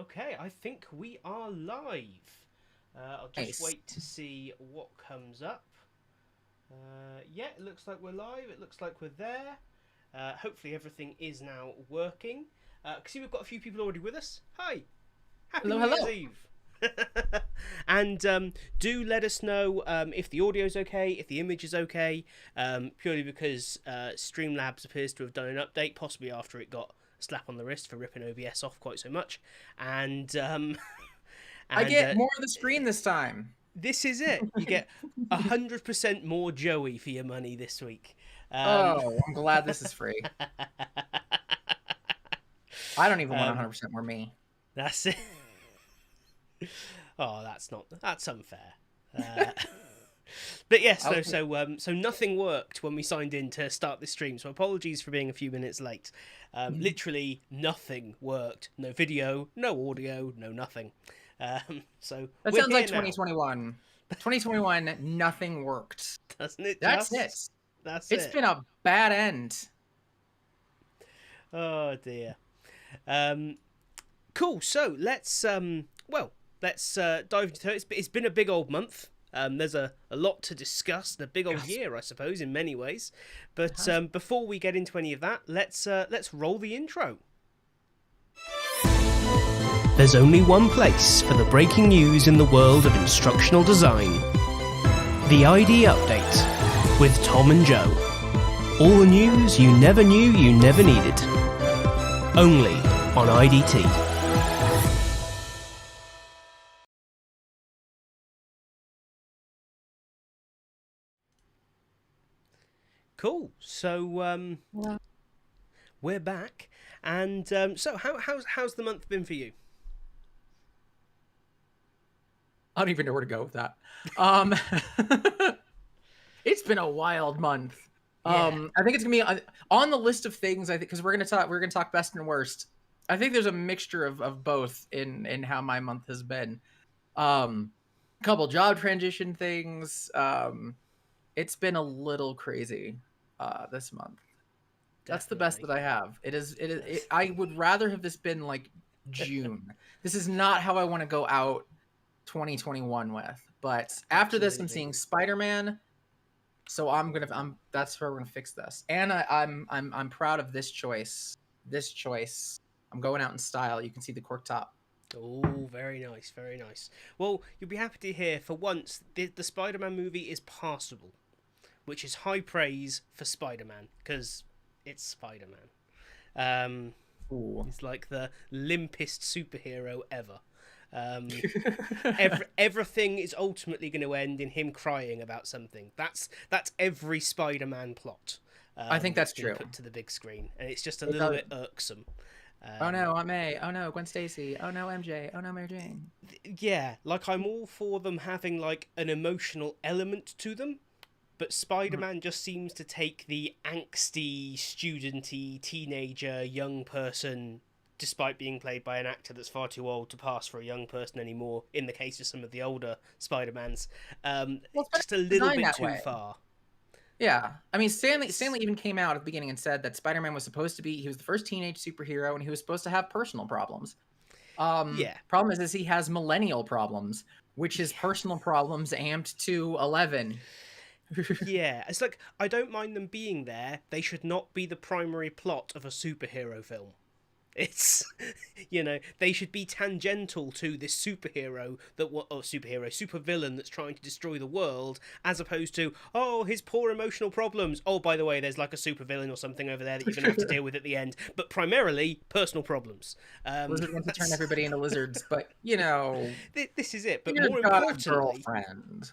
Okay, I think we are live. I'll just Nice. wait to see what comes up. Yeah, it looks like we're live. It looks like we're there. Hopefully everything is now working. See, we've got a few people already with us. Hi, Happy Hello, New Year's hello. Eve. And do let us know if the audio's okay, if the image is okay, purely because Streamlabs appears to have done an update, possibly after it got a slap on the wrist for ripping OBS off quite so much. And I and get more of the screen this time. this is it. You get 100% more Joey for your money this week. Um, Oh, I'm glad this is free. I don't even want um, 100% more me. that's it. Oh, that's unfair. Uh, but yes, I'll, so nothing worked when we signed in to start this stream. So apologies for being a few minutes late. Literally nothing worked. No video, no audio, no nothing. So that we're sounds here like now, 2021. 2021, nothing worked. doesn't it? That's it. That's It's it. been a bad end. Oh dear. Um, cool. So let's dive into it. It's been a big old month. There's a lot to discuss, a big old Yes. year, I suppose, in many ways. But has. before we get into any of that, let's roll the intro. There's only one place for the breaking news in the world of instructional design. The ID Update with Tom and Joe. All the news you never knew you never needed. Only on IDT. Cool. So we're back, and so how's the month been for you? I don't even know where to go with that. Um, it's been a wild month. Yeah. I think it's gonna be on the list of things. I think because we're gonna talk best and worst. I think there's a mixture of both in how my month has been. A couple job transition things. It's been a little crazy this month. That's the best Definitely. that I have. I would rather have this been like June. This is not how I want to go out 2021 with. But after this, I'm Absolutely. seeing Spider-Man. So that's where we're gonna fix this. And I'm proud of this choice. This choice. I'm going out in style. You can see the cork top. Oh, very nice, very nice. Well, you'll be happy to hear for once the Spider-Man movie is passable, which is high praise for Spider-Man because it's Spider-Man. Ooh. He's like the limpest superhero ever. Um, everything is ultimately going to end in him crying about something. That's every Spider-Man plot. I think that's been true. put to the big screen, and it's just a It little does. bit irksome. Oh no, Aunt May. Oh no, Gwen Stacy. Oh no, MJ. Oh no, Mary Jane. Yeah, like I'm all for them having like an emotional element to them, but Mhm. Spider-Man just seems to take the angsty, studenty, teenager, young person, despite being played by an actor that's far too old to pass for a young person anymore. In the case of some of the older Spider-Mans, Well, just a Spider-Man's little designed bit that too way. far. Yeah, I mean, It's Stanley even came out at the beginning and said that Spider-Man was supposed to be he was the first teenage superhero and he was supposed to have personal problems. yeah, Problem is he has millennial problems, which is yeah. personal problems amped to 11. Yeah, it's like I don't mind them being there. They should not be the primary plot of a superhero film. It's, they should be tangential to this superhero supervillain that's trying to destroy the world, as opposed to, oh, his poor emotional problems. Oh, by the way, there's like a supervillain or something over there that you're going to have to deal with at the end. But primarily, personal problems. Lizard wants to turn That's everybody into lizards, but this is it. But you've more got a importantly, girlfriend.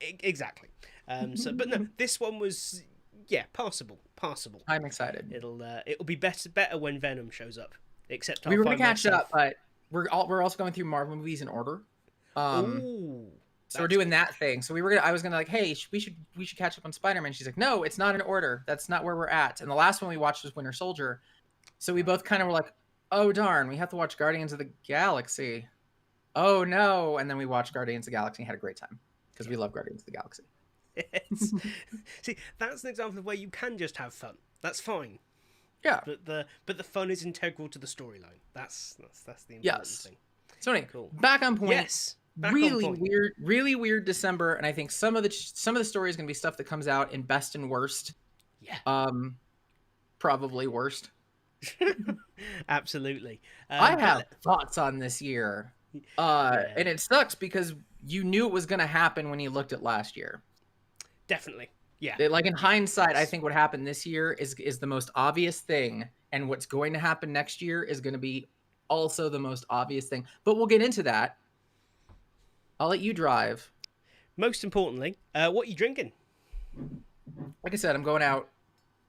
exactly. But no, this one was, yeah, passable. I'm excited. It'll be better when Venom shows up. Except We I'll were gonna find catch up, myself. but we're also going through Marvel movies in order. Um, Ooh, so we're that's doing cool. that thing. So I was gonna like, hey, we should catch up on Spider-Man. She's like, no, it's not in order. That's not where we're at. And the last one we watched was Winter Soldier. So we both kind of were like, oh darn, we have to watch Guardians of the Galaxy. Oh no! And then we watched Guardians of the Galaxy and had a great time because we love Guardians of the Galaxy. It's, see, that's an example of where you can just have fun. That's fine. Yeah. but the fun is integral to the storyline. That's the important Yes. thing. So anyway, Cool. back on point. Yes. Back on point. Really weird December, and I think some of the story is gonna be stuff that comes out in best and worst. Yeah. Probably worst. Absolutely. I have thoughts on this year. And it sucks because you knew it was gonna happen when you looked at last year. Definitely. Yeah. Like in hindsight, I think what happened this year is the most obvious thing, and what's going to happen next year is going to be also the most obvious thing. But we'll get into that. I'll let you drive. Most importantly, what are you drinking? Like I said, I'm going out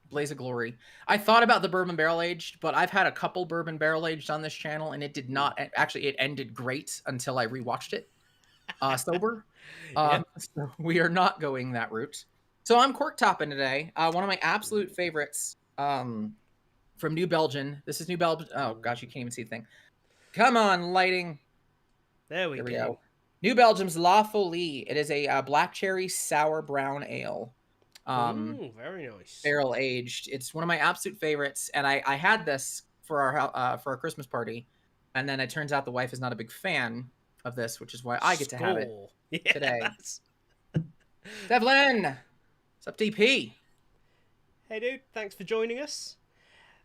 blaze of glory. I thought about the bourbon barrel aged, but I've had a couple bourbon barrel aged on this channel, and it did not actually. It ended great until I rewatched it sober. So we are not going that route. So I'm cork topping today. One of my absolute favorites from New Belgium. This is New Belgium. Oh gosh, you can't even see the thing. Come on, lighting. There we go. New Belgium's La Folie. It is a black cherry sour brown ale. Very nice. Barrel aged. It's one of my absolute favorites, and I had this for our Christmas party, and then it turns out the wife is not a big fan of this, which is why I get to have it today. Devlin, what's up, DP? Hey, dude. Thanks for joining us.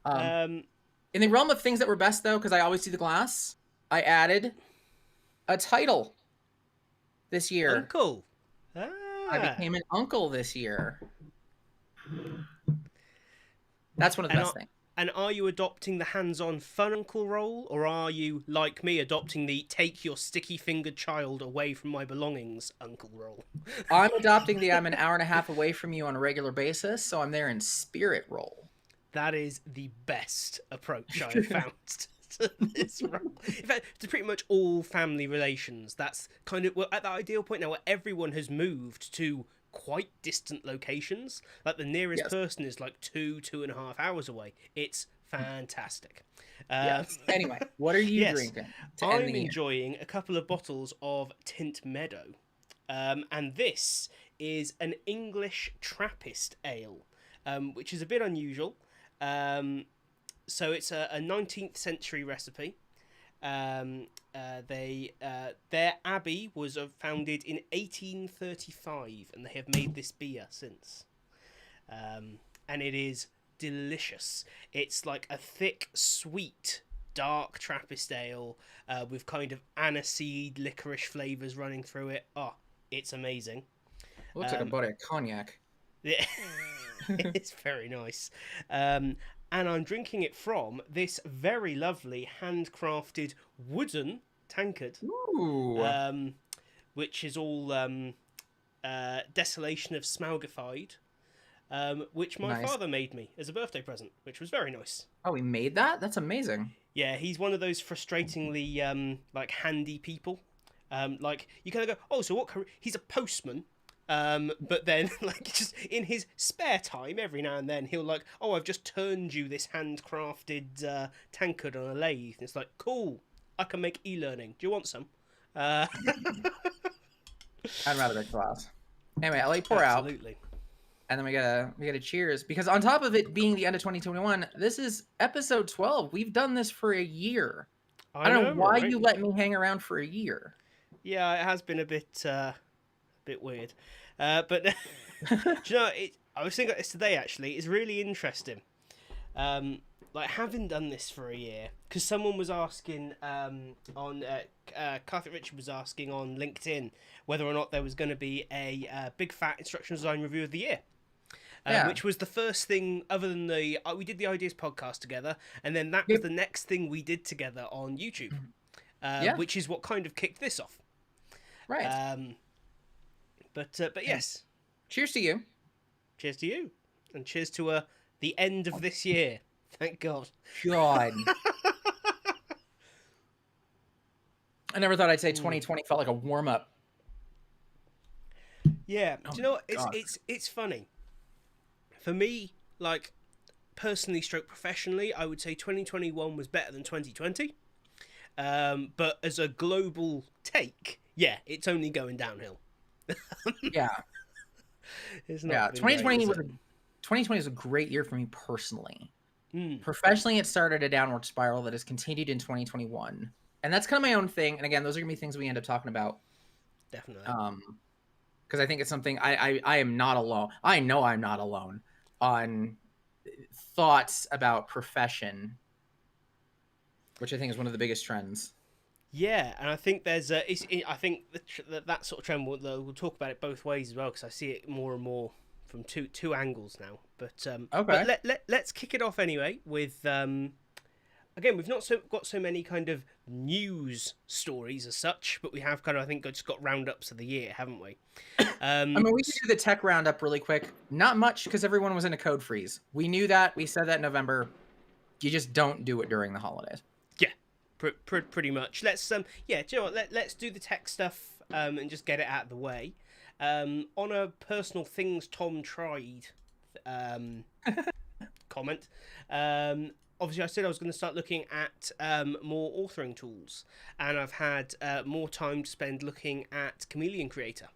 In the realm of things that were best, though, because I always see the glass, I added a title this year. Uncle. I became an uncle this year. That's one of the best things. And are you adopting the hands-on fun uncle role, or are you, like me, adopting the take your sticky-fingered child away from my belongings uncle role? I'm adopting the I'm an hour and a half away from you on a regular basis, so I'm there in spirit role. That is the best approach I have found to this role. In fact, to pretty much all family relations, that's kind of at the ideal point now where everyone has moved to quite distant locations. Like the nearest person is like 2.5 hours away. It's fantastic. Anyway, what are you drinking? I'm enjoying a couple of bottles of Tint Meadow, and this is an English Trappist ale, which is a bit unusual. So it's a 19th century recipe. Their abbey was founded in 1835, and they have made this beer since. And it is delicious. It's like a thick, sweet, dark Trappist ale with kind of aniseed, licorice flavours running through it. Oh, it's amazing. Looks like a bottle of cognac. Yeah, it's very nice. And I'm drinking it from this very lovely handcrafted wooden tankard. Ooh. Which is all Desolation of Smalgified, which my father made me as a birthday present, which was very nice. Oh, he made that? That's amazing. Yeah, he's one of those frustratingly like handy people. Like you kind of go, oh, so what? He's a postman. But then, like, just in his spare time, every now and then, he'll like, oh, I've just turned you this handcrafted tankard on a lathe. And it's like, cool, I can make e-learning. Do you want some? I'd rather a glass. Anyway, I'll let you pour out. Absolutely. And then we gotta cheers, because on top of it being the end of 2021, this is episode 12. We've done this for a year. I don't know why you let me hang around for a year. Yeah, it has been a bit weird. But do you know, I was thinking about this today, actually. It's really interesting. Like, having done this for a year, because someone was asking Carthet Richard was asking on LinkedIn whether or not there was going to be a big fat instructional design review of the year. Which was the first thing other than we did the Ideas podcast together, and then that was the next thing we did together on YouTube, which is what kind of kicked this off. Right. But yes. Cheers to you. Cheers to you. And cheers to the end of this year. Thank God. God. I never thought I'd say 2020 felt like a warm-up. Yeah. Do you know what? It's funny. For me, like, personally stroke professionally, I would say 2021 was better than 2020. But as a global take, yeah, it's only going downhill. Yeah. It's not 2020 was a great year for me personally. Professionally, it started a downward spiral that has continued in 2021. And that's kind of my own thing. And again, those are going to be things we end up talking about. Definitely. Because I think it's something I am not alone. I know I'm not alone on thoughts about profession, which I think is one of the biggest trends. Yeah, and I think there's I think that sort of trend we'll talk about it both ways as well, because I see it more and more from two angles now. But Okay. let's kick it off anyway with again, we've not got so many kind of news stories as such, but we have kind of, I think, just got roundups of the year, haven't we? I mean, we could do the tech roundup really quick. Not much, because everyone was in a code freeze. We knew that. We said that in November. You just don't do it during the holidays. Yeah, pretty much. Let's do you know what? Let's do the tech stuff and just get it out of the way. On a personal things Tom tried comment. Obviously, I said I was going to start looking at more authoring tools, and I've had more time to spend looking at Chameleon Creator,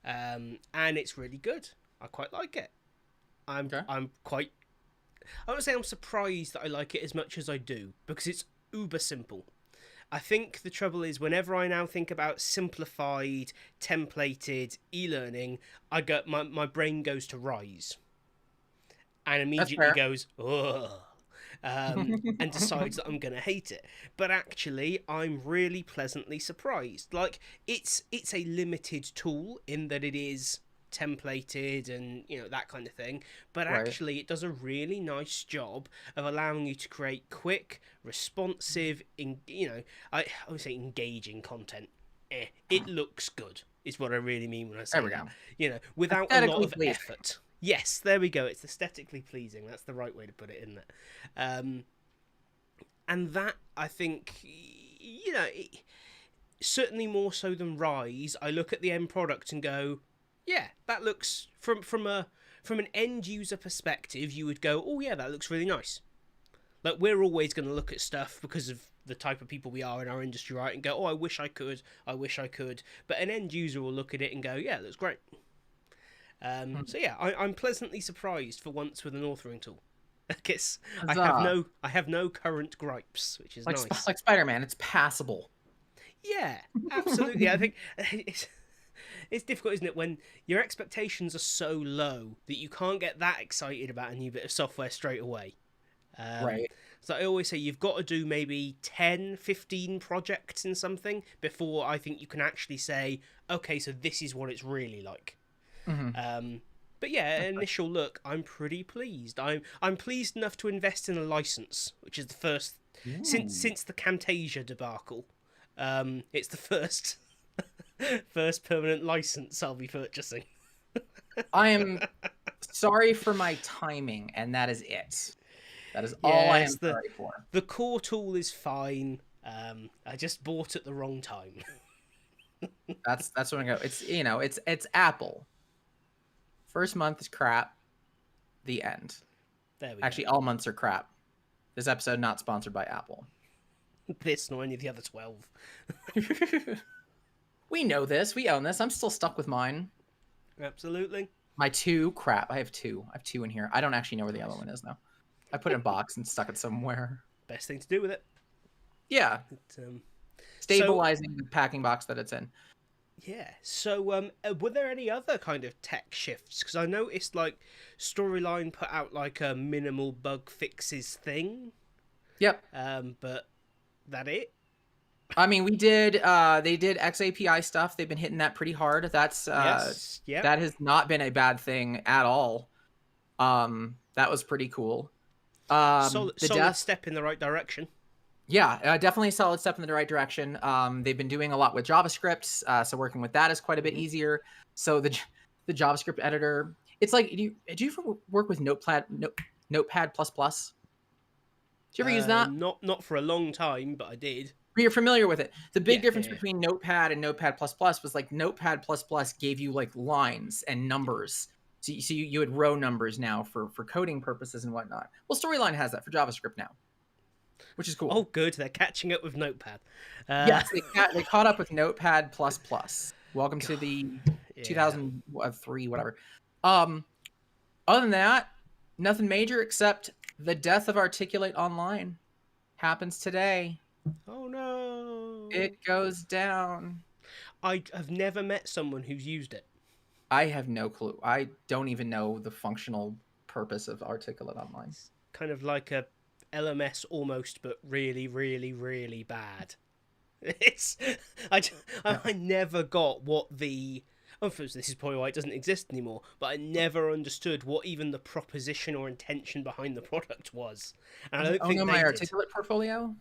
and it's really good. I quite like it. I'm quite. I won't say I'm surprised that I like it as much as I do, because it's uber simple. I think the trouble is, whenever I now think about simplified, templated e-learning, my brain goes to Rise. And immediately goes, ugh, and decides that I'm going to hate it. But actually, I'm really pleasantly surprised. Like, it's a limited tool in that it is templated and, you know, that kind of thing. But actually, it does a really nice job of allowing you to create quick, responsive, I would say engaging content. It looks good, is what I really mean when I say that. You know, without a lot of effort. Yes, there we go. It's aesthetically pleasing. That's the right way to put it, isn't it? And that, I think, you know, certainly more so than Rise, I look at the end product and go, yeah, that looks, from an end user perspective, you would go, oh yeah, that looks really nice. Like, we're always going to look at stuff because of the type of people we are in our industry, right? And go, oh, I wish I could. But an end user will look at it and go, yeah, it looks great. So yeah, I'm pleasantly surprised for once with an authoring tool. I guess I have no current gripes, which is nice. Like Spider-Man, it's passable. Yeah, absolutely. I think it's difficult, isn't it, when your expectations are so low that you can't get that excited about a new bit of software straight away. Right. So I always say you've got to do maybe 10, 15 projects in something before I think you can actually say, okay, so this is what it's really like. Mm-hmm. But yeah, initial look, I'm pretty pleased. I'm pleased enough to invest in a license, which is the first since the Camtasia debacle. It's the first permanent license I'll be purchasing. I am sorry for my timing, and that is it. That is all I am sorry for. The core tool is fine. I just bought at the wrong time. That's what I go. It's Apple. First month is crap. The end. There we Actually, all months are crap. This episode not sponsored by Apple. This nor any of the other 12. We know this. We own this. I'm still stuck with mine. Absolutely. My 2, crap. I have 2. I have 2 in here. I don't actually know where the other one is now. I put it in a box and stuck it somewhere. Best thing to do with it. Yeah. Stabilizing the packing box that it's in. Yeah. So, were there any other kind of tech shifts? Because I noticed, like, Storyline put out, like, a minimal bug fixes thing. Yep. But that it? I mean, we did. They did XAPI stuff. They've been hitting that pretty hard. That's yes. Yep. That has not been a bad thing at all. That was pretty cool. Solid step in the right direction. Yeah, definitely a solid step in the right direction. They've been doing a lot with JavaScript, so working with that is quite a bit easier. So the JavaScript editor, it's like, do you ever work with Notepad++? Did you ever use that? Not for a long time, but I did. But you're familiar with it. The big difference between Notepad and Notepad++ was like Notepad++ gave you like lines and numbers. So you had row numbers now for coding purposes and whatnot. Well, Storyline has that for JavaScript now, which is cool. Oh, good. They're catching up with Notepad. Yes, they caught up with Notepad++. Welcome to the 2003, whatever. Other than that, nothing major except The death of Articulate Online happens today. Oh no! It goes down. I have never met someone who's used it. I have no clue. I don't even know the functional purpose of Articulate Online. It's kind of like a LMS almost, but really, really, really bad. It's I never got what the. This is probably why it doesn't exist anymore. But I never understood what even the proposition or intention behind the product was. And I don't think no, they my did. Articulate portfolio.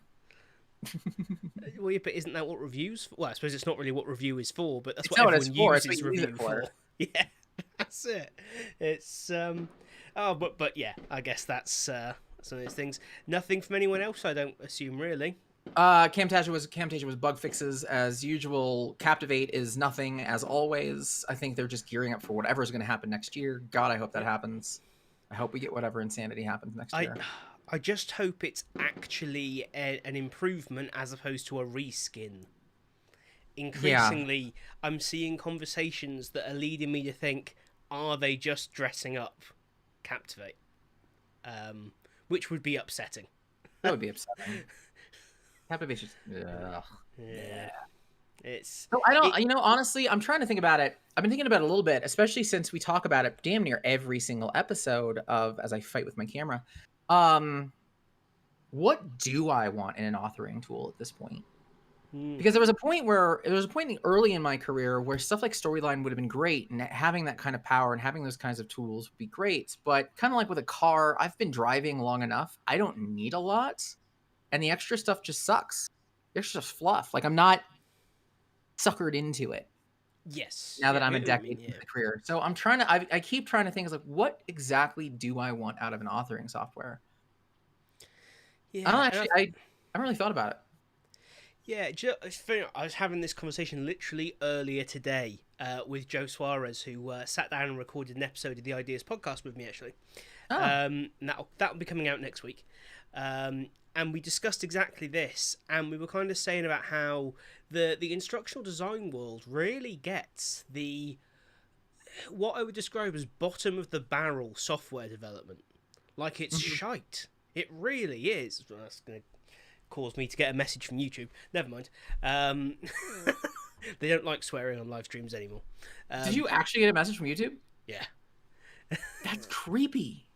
Well, yeah, but isn't that what reviews? Well, I suppose it's not really what review is for, but that's It's what not what it's everyone for, it's uses what you use review it for. Yeah, that's it. It's oh, but yeah, I guess that's some of those things. Nothing from anyone else, I don't assume, really. Camtasia was bug fixes as usual. Captivate is nothing as always. I think they're just gearing up for whatever is going to happen next year. God, I hope that happens. I hope we get whatever insanity happens next year. I just hope it's actually an improvement as opposed to a reskin. Increasingly, I'm seeing conversations that are leading me to think, are they just dressing up Captivate? Which would be upsetting. That would be upsetting. Captivate's just... Yeah. It's... So I don't... honestly, I'm trying to think about it. I've been thinking about it a little bit, especially since we talk about it damn near every single episode of As I Fight With My Camera. What do I want in an authoring tool at this point? Because there was a point early in my career where stuff like Storyline would have been great, and having that kind of power and having those kinds of tools would be great. But kind of like with a car, I've been driving long enough. I don't need a lot, and the extra stuff just sucks. It's just fluff. Like, I'm not suckered into it. Yes. Now that I'm a decade into the career, so I'm trying to. I keep trying to think, like, what exactly do I want out of an authoring software? Yeah, I haven't really thought about it. Yeah, I was having this conversation literally earlier today with Joe Suarez, who sat down and recorded an episode of the Ideas podcast with me, actually. Oh. And that'll be coming out next week. And we discussed exactly this, and we were kind of saying about how the instructional design world really gets what I would describe as bottom of the barrel software development. Like, it's shite. It really is. Well, that's going to cause me to get a message from YouTube. Never mind. They don't like swearing on live streams anymore. Did you actually get a message from YouTube? Yeah. That's creepy.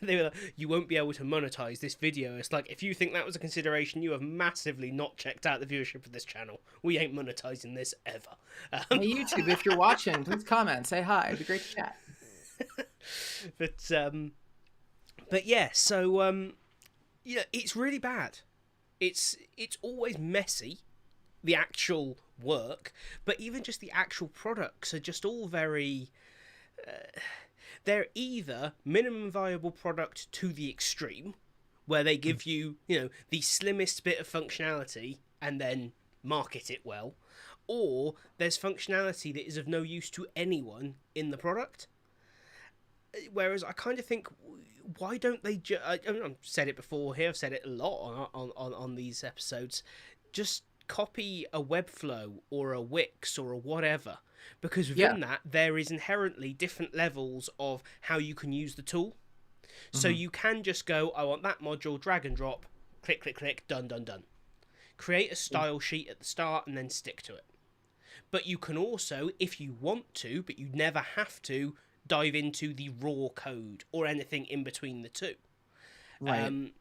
They were like, you won't be able to monetize this video. It's like, if you think that was a consideration, you have massively not checked out the viewership of this channel. We ain't monetizing this ever. Hey, YouTube, if you're watching, please comment, say hi. It'd be great to chat. But yeah, so yeah, it's really bad. It's always messy, the actual work, but even just the actual products are just all very. They're either minimum viable product to the extreme, where they give you, the slimmest bit of functionality and then market it well, or there's functionality that is of no use to anyone in the product. Whereas I kind of think, why don't they I've said it before here, I've said it a lot on these episodes, just copy a Webflow or a Wix or a whatever, because within that there is inherently different levels of how you can use the tool. So you can just go, I want that module, drag and drop, click, click, click, done, done, done. Create a style sheet at the start and then stick to it. But you can also, if you want to, but you never have to, dive into the raw code or anything in between the two. Right.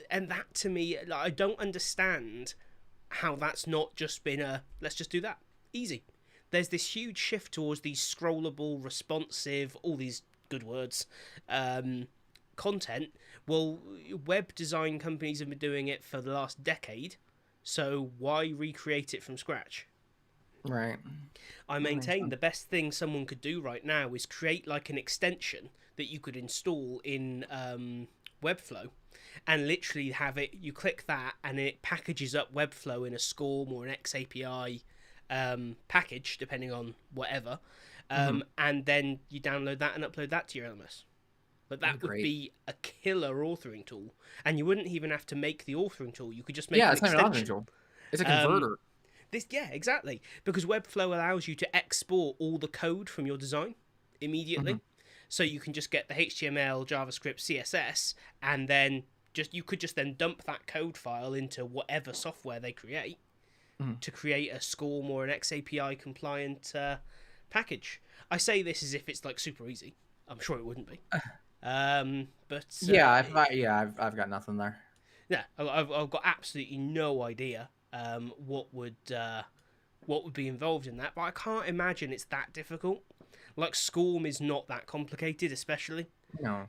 And that, to me, I don't understand how that's not just been let's just do that. Easy. There's this huge shift towards these scrollable, responsive, all these good words, content. Well, web design companies have been doing it for the last decade, so why recreate it from scratch? Right. I maintain the best thing someone could do right now is create like an extension that you could install in Webflow, and literally have it, you click that and it packages up Webflow in a SCORM or an XAPI package, depending on whatever, and then you download that and upload that to your LMS. But that would be a killer authoring tool, and you wouldn't even have to make the authoring tool. You could just make an extension. Not an authoring tool. It's a converter. Exactly, because Webflow allows you to export all the code from your design immediately. So you can just get the HTML, JavaScript, CSS, and then you could just then dump that code file into whatever software they create to create a SCORM or an XAPI compliant package. I say this as if it's like super easy. I'm sure it wouldn't be. But I've got nothing there. yeah, I've got absolutely no idea what would be involved in that, but I can't imagine it's that difficult. Like SCORM is not that complicated, especially. No.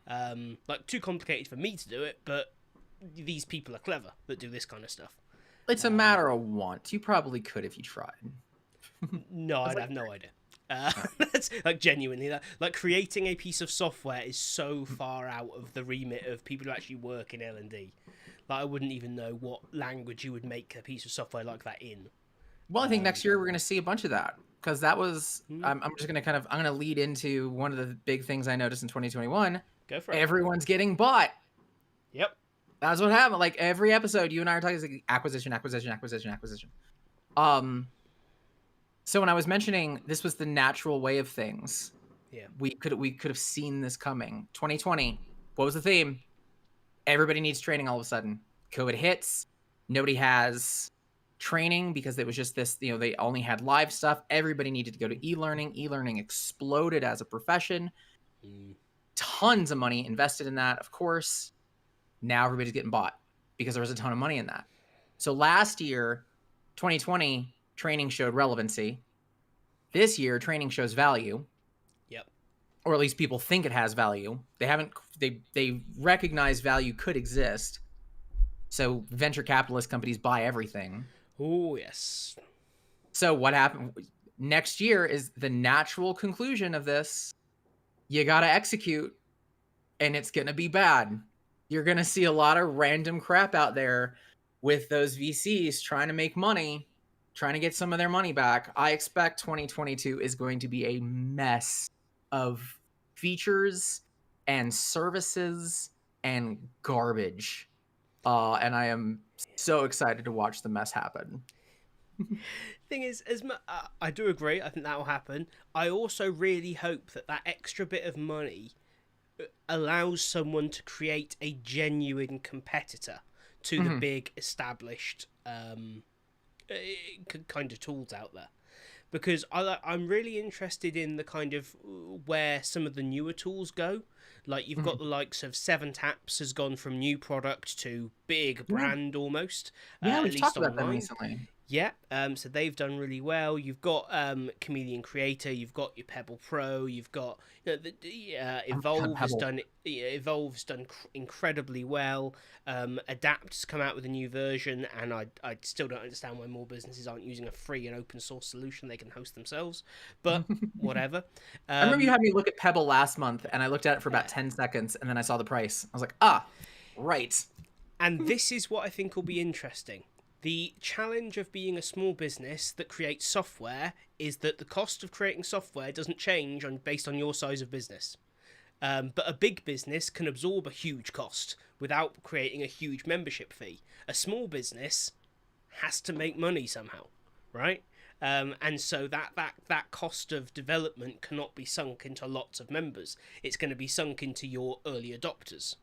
Like too complicated for me to do it, but these people are clever that do this kind of stuff. It's a matter of want. You probably could if you tried. No, I'd have no idea. That's like genuinely that. Like creating a piece of software is so far out of the remit of people who actually work in L&D. Like I wouldn't even know what language you would make a piece of software like that in. Well, I think next year we're going to see a bunch of that, because that was. I'm just going to I'm going to lead into one of the big things I noticed in 2021. Go for it. Everyone's getting bought. Yep. That's what happened. Like every episode, you and I are talking like acquisition. So when I was mentioning this was the natural way of things, we could have seen this coming. 2020. What was the theme? Everybody needs training all of a sudden. COVID hits. Nobody has training because it was just this, they only had live stuff. Everybody needed to go to e-learning. E-learning exploded as a profession. Tons of money invested in that, of course. Now everybody's getting bought because there was a ton of money in that. So last year, 2020, training showed relevancy. This year, training shows value. Yep. Or at least people think it has value. They recognize value could exist. So venture capitalist companies buy everything. Oh, yes. So what happened next year is the natural conclusion of this. You got to execute, and it's going to be bad. You're going to see a lot of random crap out there with those VCs trying to make money, trying to get some of their money back. I expect 2022 is going to be a mess of features and services and garbage. And I am so excited to watch the mess happen. Thing is, I do agree. I think that will happen. I also really hope that extra bit of money allows someone to create a genuine competitor to the big established kind of tools out there, because I'm really interested in the kind of where some of the newer tools go. Like you've got the likes of 7taps has gone from new product to big brand almost. Yeah, we've at least talked about them online. recently. Yeah, so they've done really well. You've got Chameleon Creator, you've got your Pebble Pro, you've got Evolve has done incredibly well. Adapt's come out with a new version, and I still don't understand why more businesses aren't using a free and open source solution they can host themselves. But whatever. I remember you had me look at Pebble last month, and I looked at it for about 10 seconds, and then I saw the price. I was like, right. And this is what I think will be interesting. The challenge of being a small business that creates software is that the cost of creating software doesn't change based on your size of business. But a big business can absorb a huge cost without creating a huge membership fee. A small business has to make money somehow, right? And so that cost of development cannot be sunk into lots of members. It's going to be sunk into your early adopters.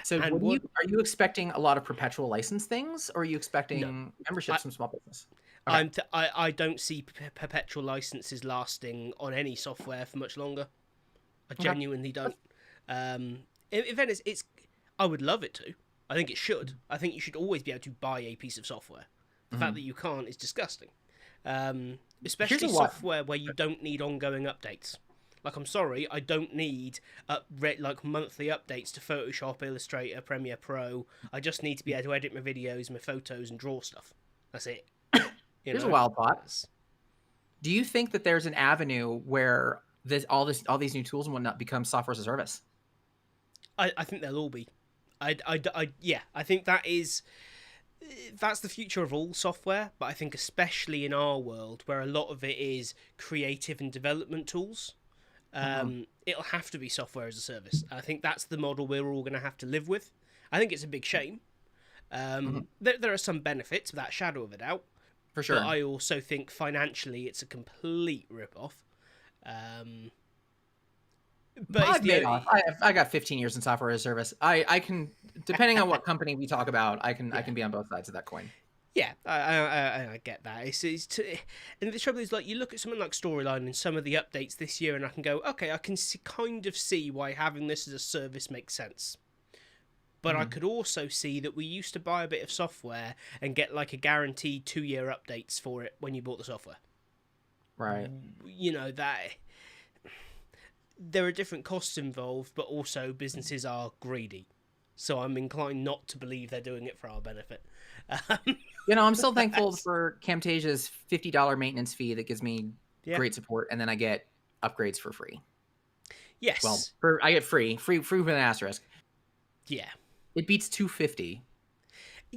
So are you expecting a lot of perpetual license things, or are you expecting memberships from small business? Okay. I don't see perpetual licenses lasting on any software for much longer. I genuinely don't. In fairness, I would love it to. I think it should. I think you should always be able to buy a piece of software. The fact that you can't is disgusting. Especially software where you don't need ongoing updates. Like, I'm sorry, I don't need monthly updates to Photoshop, Illustrator, Premiere Pro. I just need to be able to edit my videos, my photos, and draw stuff. That's it. Here's a wild thought. Do you think that there's an avenue where all these new tools and whatnot become software as a service? I think they'll all be. I think that's the future of all software, but I think especially in our world where a lot of it is creative and development tools. It'll have to be software as a service. I think that's the model we're all going to have to live with. I think it's a big shame. There are some benefits, without a shadow of a doubt. For sure. But I also think financially it's a complete rip-off. but it's I've the made only, off. I got 15 years in software as a service. I can, depending on what company we talk about, I yeah. can be on both sides of that coin. Yeah, I get that. And the trouble is, like, you look at something like Storyline and some of the updates this year, and I can go, okay, I can kind of see why having this as a service makes sense. But I could also see that we used to buy a bit of software and get like a guaranteed 2-year updates for it when you bought the software. Right. You know, that there are different costs involved, but also businesses are greedy. So I'm inclined not to believe they're doing it for our benefit. You know, I'm still thankful for Camtasia's $50 maintenance fee that gives me Yeah. great support, and then I get upgrades for free. Yes. Well, I get free with an asterisk. Yeah. It beats $250.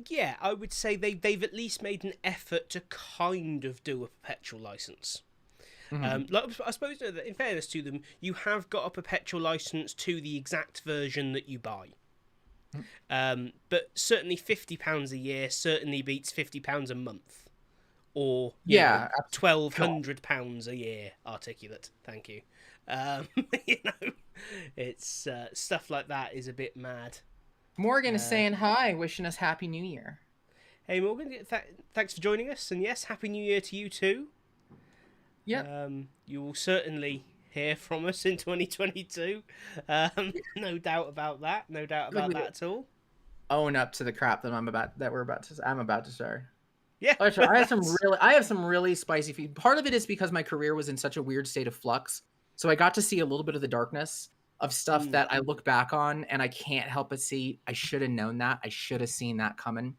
Yeah, I would say they've at least made an effort to kind of do a perpetual license. Like, I suppose, in fairness to them, you have got a perpetual license to the exact version that you buy. But certainly £50 a year certainly beats £50 a month, or Yeah, £1,200 a year. Articulate, thank you. You know, it's stuff like that is a bit mad. Morgan is saying hi, wishing us Happy New Year. Hey Morgan, thanks for joining us, and yes, Happy New Year to you too. Yeah. You will certainly hear from us in 2022. No doubt about that. No doubt about that at all. Own up to the crap that I'm about to start. Yeah. I have some really spicy feed. Part of it is because my career was in such a weird state of flux. So I got to see a little bit of the darkness of stuff that I look back on, and I can't help but see I should have known that. I should have seen that coming.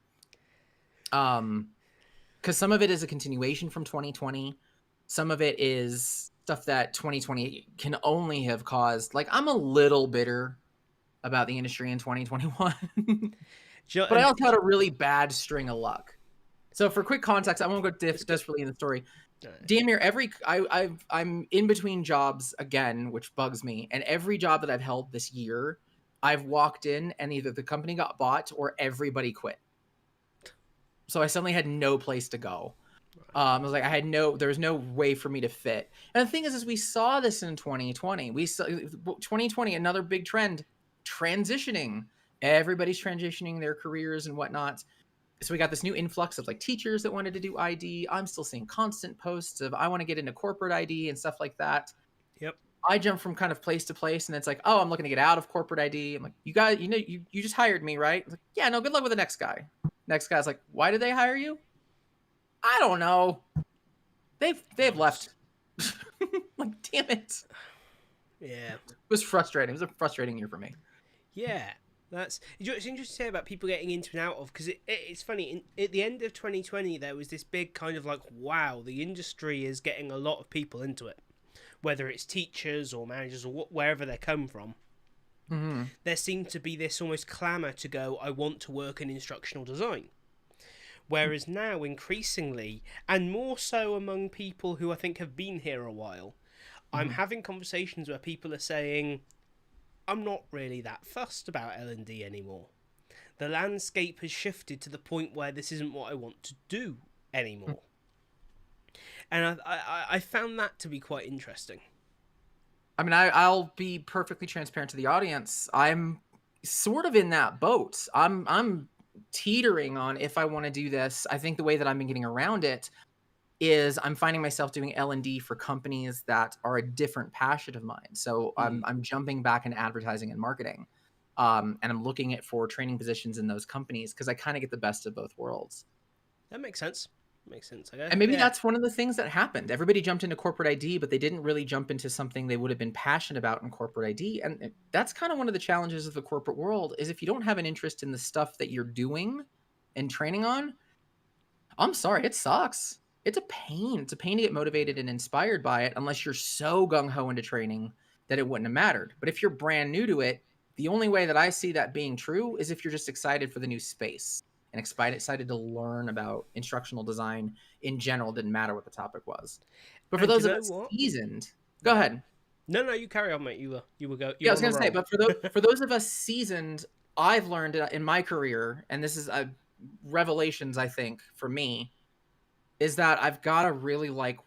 Because some of it is a continuation from 2020. Some of it is stuff that 2020 can only have caused. Like, I'm a little bitter about the industry in 2021. But I also had a really bad string of luck. So for quick context, I won't go desperately in the story. Damn near I'm in between jobs again, which bugs me. And every job that I've held this year, I've walked in and either the company got bought or everybody quit. So I suddenly had no place to go. I was like, there was no way for me to fit. And the thing is we saw this in 2020. We saw 2020, another big trend, transitioning. Everybody's transitioning their careers and whatnot. So we got this new influx of like teachers that wanted to do ID. I'm still seeing constant posts of I want to get into corporate ID and stuff like that. Yep. I jump from kind of place to place, and it's like, oh, I'm looking to get out of corporate ID. I'm like, you guys, you just hired me, right? Like, yeah, no, good luck with the next guy. Next guy's like, why did they hire you? I don't know. They've left. Like, damn it. Yeah. It was frustrating. It was a frustrating year for me. Yeah. It's interesting to say about people getting into and out of, because it's funny, at the end of 2020 there was this big kind of like, wow, the industry is getting a lot of people into it, whether it's teachers or managers or wherever they come from. There seemed to be this almost clamour to go, I want to work in instructional design. Whereas now, increasingly, and more so among people who I think have been here a while, I'm having conversations where people are saying, I'm not really that fussed about L&D anymore. The landscape has shifted to the point where this isn't what I want to do anymore. And I found that to be quite interesting. I mean, I'll be perfectly transparent to the audience. I'm sort of in that boat. I'm teetering on if I want to do this. I think the way that I've been getting around it is I'm finding myself doing L&D for companies that are a different passion of mine. So I'm jumping back in advertising and marketing, and I'm looking for training positions in those companies because I kind of get the best of both worlds. That makes sense. Makes sense, I guess. And maybe that's one of the things that happened. Everybody jumped into corporate ID, but they didn't really jump into something they would have been passionate about in corporate ID. And that's kind of one of the challenges of the corporate world is if you don't have an interest in the stuff that you're doing and training on, I'm sorry, it sucks. It's a pain. It's a pain to get motivated and inspired by it unless you're so gung-ho into training that it wouldn't have mattered. But if you're brand new to it, the only way that I see that being true is if you're just excited for the new space and excited to learn about instructional design in general. Didn't matter what the topic was. But for those of us seasoned, go ahead. No, you carry on, mate. You were go. Yeah, I was gonna say, but for those of us seasoned, I've learned in my career, and this is revelations, I think, for me, is that I've got to really like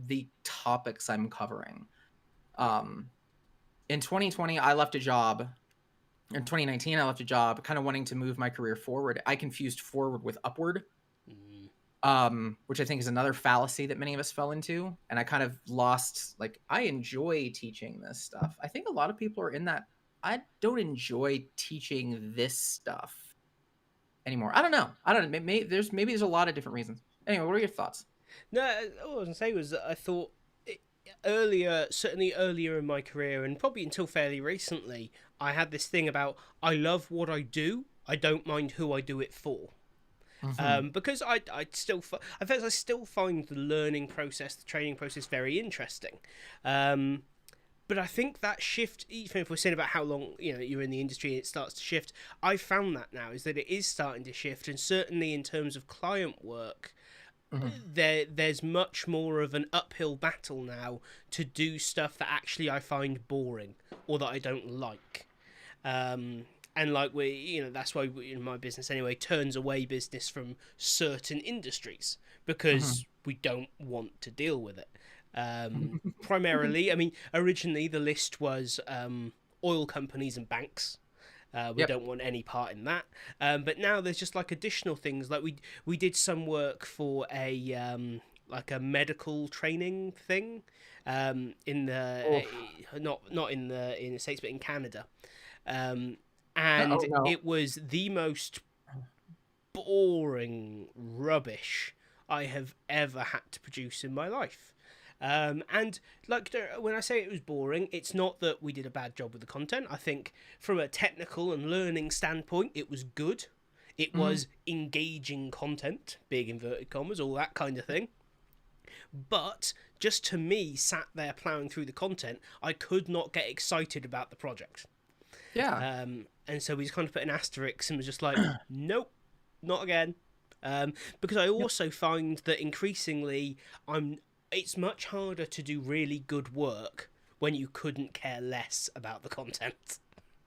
the topics I'm covering. in 2020, I left a job. In 2019, I left a job, kind of wanting to move my career forward. I confused forward with upward, which I think is another fallacy that many of us fell into. And I kind of lost, like, I enjoy teaching this stuff. I think a lot of people are in that. I don't enjoy teaching this stuff anymore. I don't know. Maybe there's a lot of different reasons. Anyway, what are your thoughts? No, all I was gonna say was that I thought earlier, certainly earlier in my career, and probably until fairly recently, I had this thing about I love what I do. I don't mind who I do it for. Because I still find the learning process, the training process, very interesting. But I think that shift, even if we're saying about how long you're in the industry, it starts to shift. I've found that now is that it is starting to shift, and certainly in terms of client work, there's much more of an uphill battle now to do stuff that actually I find boring or that I don't like. And like that's why in my business anyway turns away business from certain industries because we don't want to deal with it. Primarily, I mean, originally the list was oil companies and banks. We don't want any part in that. But now there's just like additional things. Like we did some work for a like a medical training thing in the not in the States but in Canada. And it was the most boring rubbish I have ever had to produce in my life. And like when I say it was boring, it's not that we did a bad job with the content. I think from a technical and learning standpoint, it was good. It was engaging content, big inverted commas, all that kind of thing. But just to me, sat there plowing through the content, I could not get excited about the project. Yeah. And so we just kind of put an asterisk and was just like, nope, not again. Because I also find that increasingly it's much harder to do really good work when you couldn't care less about the content.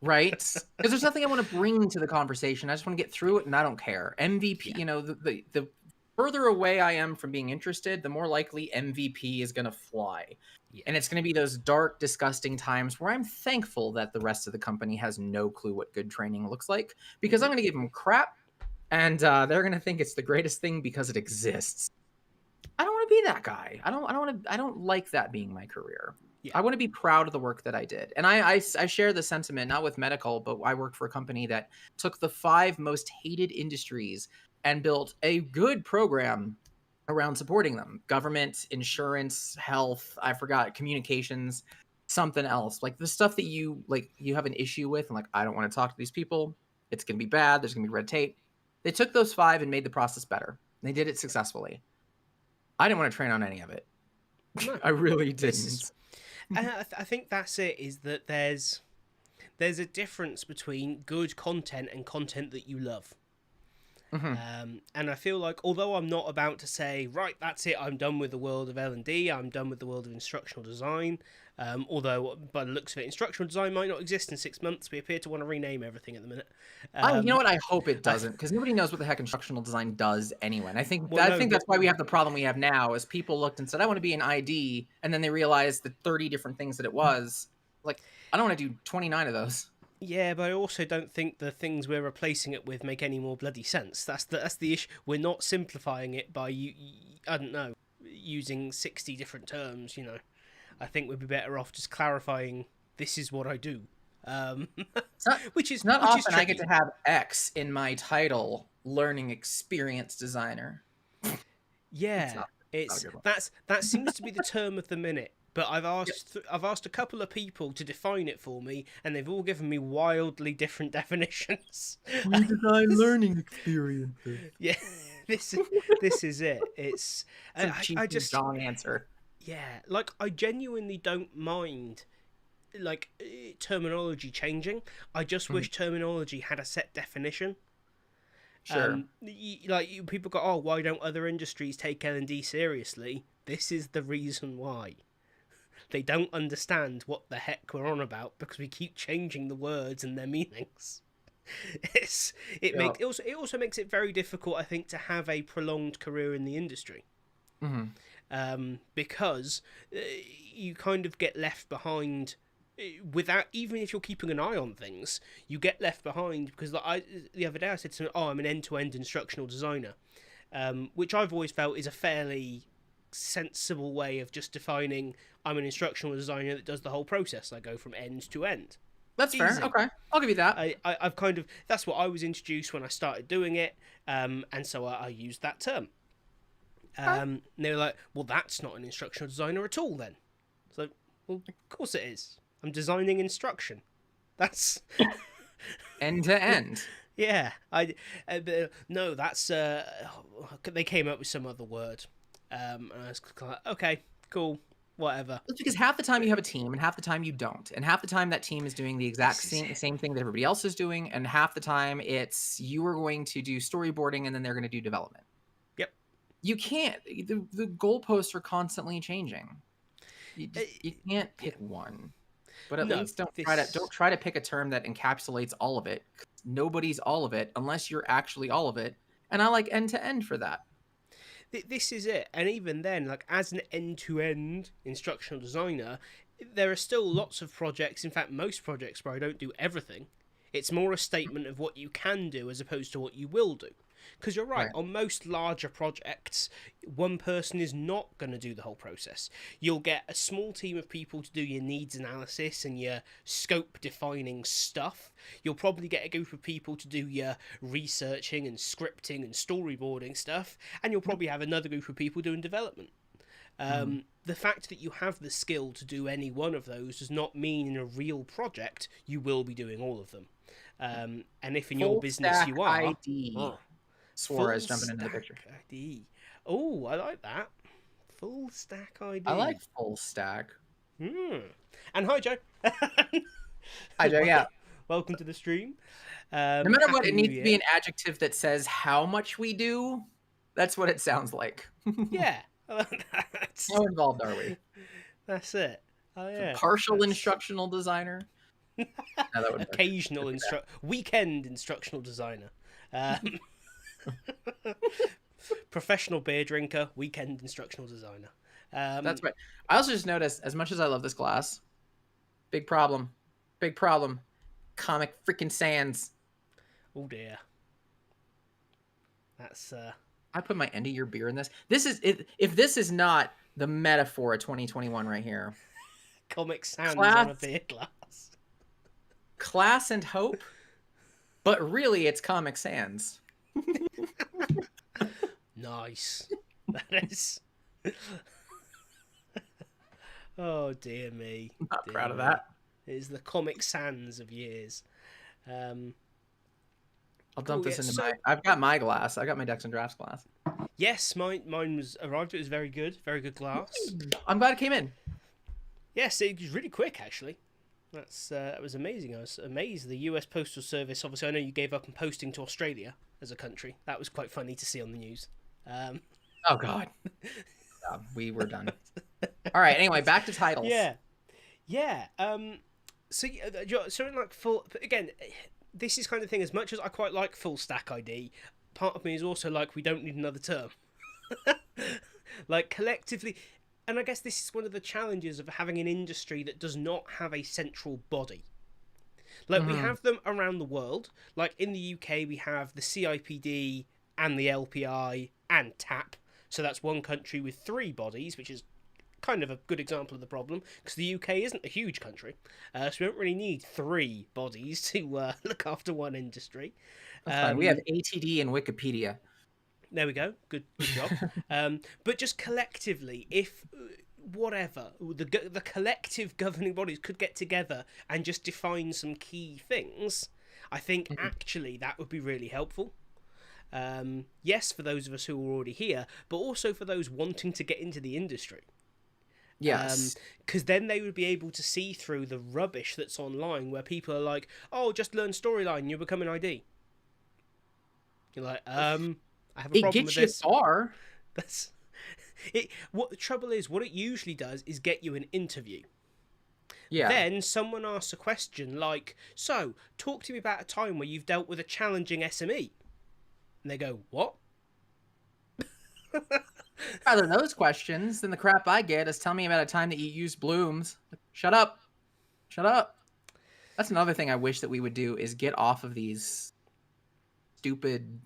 Right? Because there's nothing I want to bring to the conversation. I just want to get through it and I don't care. MVP, the further away I am from being interested, the more likely MVP is going to fly. Yeah. And it's going to be those dark, disgusting times where I'm thankful that the rest of the company has no clue what good training looks like, because I'm going to give them crap and they're going to think it's the greatest thing because it exists. I don't want to be that guy. I don't like that being my career. Yeah. I want to be proud of the work that I did. And I share the sentiment, not with medical, but I work for a company that took the 5 most hated industries and built a good program around supporting them. Government, insurance, health, I forgot, communications, something else. Like the stuff that you have an issue with and like, I don't want to talk to these people. It's going to be bad. There's going to be red tape. They took those 5 and made the process better. They did it successfully. I didn't want to train on any of it. No, I really didn't. And I think that's it, is that there's a difference between good content and content that you love. And I feel like, although I'm not about to say, right, that's it, I'm done with the world of L&D, I'm done with the world of instructional design, although by the looks of it, instructional design might not exist in 6 months. We appear to want to rename everything at the minute. You know what? I hope it doesn't, because nobody knows what the heck instructional design does anyway. And I think that's why we have the problem we have now, is people looked and said, I want to be an ID, and then they realized the 30 different things that it was. Like, I don't want to do 29 of those. Yeah, but I also don't think the things we're replacing it with make any more bloody sense. That's the issue. We're not simplifying it by I don't know, using 60 different terms. I think we'd be better off just clarifying this is what I do. Which is not often I get to have X in my title, learning experience designer. Yeah, that seems to be the term of the minute. But I've asked a couple of people to define it for me, and they've all given me wildly different definitions. We design learning experiences. Yeah, this is it. It's I just wrong answer. Yeah, like I genuinely don't mind like terminology changing. I just wish terminology had a set definition. Sure. People go, oh, why don't other industries take L&D seriously? This is the reason why. They don't understand what the heck we're on about because we keep changing the words and their meanings. It also makes it very difficult, I think, to have a prolonged career in the industry. Because you kind of get left behind without, even if you're keeping an eye on things, you get left behind because the other day I said to them, "Oh, I'm an end-to-end instructional designer," which I've always felt is a fairly sensible way of just defining I'm an instructional designer that does the whole process. I go from end to end. That's fair. Easy. Okay, I'll give you that. I've kind of, that's what I was introduced when I started doing it, and so I used that term. And they were like, "Well, that's not an instructional designer at all, then." So, well, of course it is. I'm designing instruction. That's End to end. yeah. No, that's they came up with some other word, and I was like, okay, cool, whatever. It's because half the time you have a team, and half the time you don't, and half the time that team is doing the exact same thing that everybody else is doing, and half the time it's you are going to do storyboarding, and then they're going to do development. Yep. You can't. The goalposts are constantly changing. You can't pick one. But at least don't try to pick a term that encapsulates all of it. Nobody's all of it unless you're actually all of it. And I like end to end for that. This is it. And even then, like as an end-to-end instructional designer, there are still lots of projects, in fact most projects, where I don't do everything. It's more a statement of what you can do as opposed to what you will do. Because you're right, on most larger projects, one person is not going to do the whole process. You'll get a small team of people to do your needs analysis and your scope defining stuff. You'll probably get a group of people to do your researching and scripting and storyboarding stuff. And you'll probably have another group of people doing development. The fact that you have the skill to do any one of those does not mean in a real project you will be doing all of them. And if in your business you are... ID. Suarez jumping into the picture. ID. Oh, I like that. Full stack ID. I like full stack. And hi, Joe. Hi, Joe. Yeah. Welcome to the stream. No matter what, it needs to be an adjective that says how much we do. That's what it sounds like. Yeah. How involved are we? That's it. Oh yeah. Partial instructional designer. No, occasional weekend instructional designer. Professional beer drinker, weekend instructional designer. That's right. I also just noticed, as much as I love this class, big problem. Comic freaking Sans. Oh dear. That's I put my end of year beer in this. This is if this is not the metaphor of 2021 right here. Comic Sans on a beer glass. Class and hope, but really it's Comic Sans. Nice. That is. Oh dear me. I'm not proud of that. It is the Comic Sans of years. I'll dump this into I've got my glass. I got my Decks and Drafts glass. Yes, mine was arrived. It was very good glass. I'm glad it came in. Yes, it was really quick actually. That was amazing. I was amazed. The US Postal Service, obviously I know you gave up on posting to Australia as a country. That was quite funny to see on the news. Oh God. We were done. All right, anyway, back to titles. Yeah. So something like full, again, this is kind of thing, as much as I quite like full stack ID, part of me is also like, we don't need another term. Like collectively, and I guess this is one of the challenges of having an industry that does not have a central body. Like we have them around the world. Like in the UK, we have the CIPD and the LPI and TAP. So that's one country with 3 bodies, which is kind of a good example of the problem, because the UK isn't a huge country. So we don't really need 3 bodies to look after one industry. That's fine. We have ATD and Wikipedia. There we go. Good job. But just collectively, if whatever the collective governing bodies could get together and just define some key things, I think actually that would be really helpful. Yes, for those of us who are already here, but also for those wanting to get into the industry. Yes. Because then they would be able to see through the rubbish that's online where people are like, oh, just learn storyline, you'll become an ID. You're like, I have a problem with this. It gets you far. That's it. What the trouble is, what it usually does is get you an interview. Yeah. Then someone asks a question like, so, talk to me about a time where you've dealt with a challenging SME. And they go, what? Rather than those questions, then the crap I get is tell me about a time that you used blooms. Shut up. Shut up. That's another thing I wish that we would do is get off of these stupid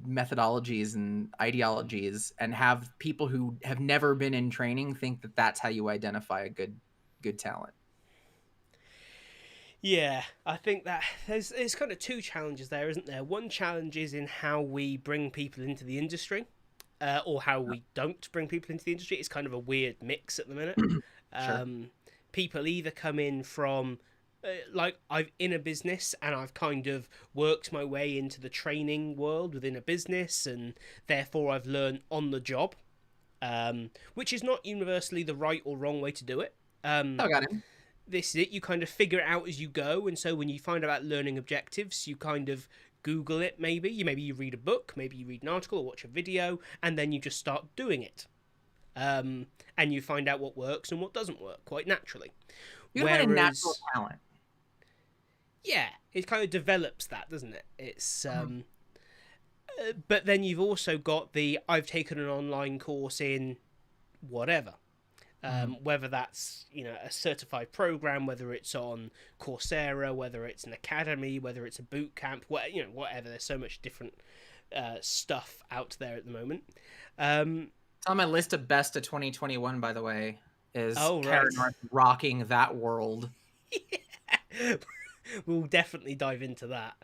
methodologies and ideologies and have people who have never been in training think that that's how you identify a good talent. Yeah, I think that there's kind of two challenges there, isn't there? One challenge is in how we bring people into the industry, or how we don't bring people into the industry. It's kind of a weird mix at the minute. Sure. People either come in from like I'm in a business and I've kind of worked my way into the training world within a business, and therefore I've learned on the job, which is not universally the right or wrong way to do it. Oh, got him. This is it. You kind of figure it out as you go, and so when you find out about learning objectives, you kind of Google it. Maybe you read a book, maybe you read an article or watch a video, and then you just start doing it. And you find out what works and what doesn't work quite naturally. You have a natural talent. Yeah, it kind of develops that, doesn't it? It's but then you've also got the I've taken an online course in whatever. Whether that's a certified program, whether it's on Coursera, whether it's an academy, whether it's a boot camp, whatever. There's so much different stuff out there at the moment. It's on my list of best of 2021, by the way. Is Oh, Karen right. North rocking that world? Yeah. We'll definitely dive into that.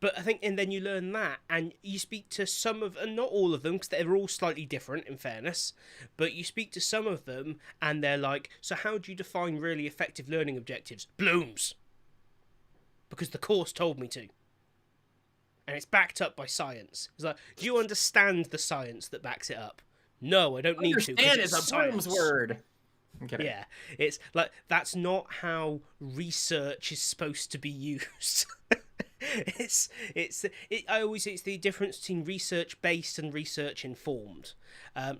But I think, and then you learn that, and you speak to some of, and not all of them, because they're all slightly different, in fairness, but you speak to some of them, and they're like, so how do you define really effective learning objectives? Blooms! Because the course told me to. And it's backed up by science. It's like, do you understand the science that backs it up? No, I don't need to. Understand is a Bloom's word. I'm kidding. Yeah, it's like, that's not how research is supposed to be used. It's the difference between research based and research informed.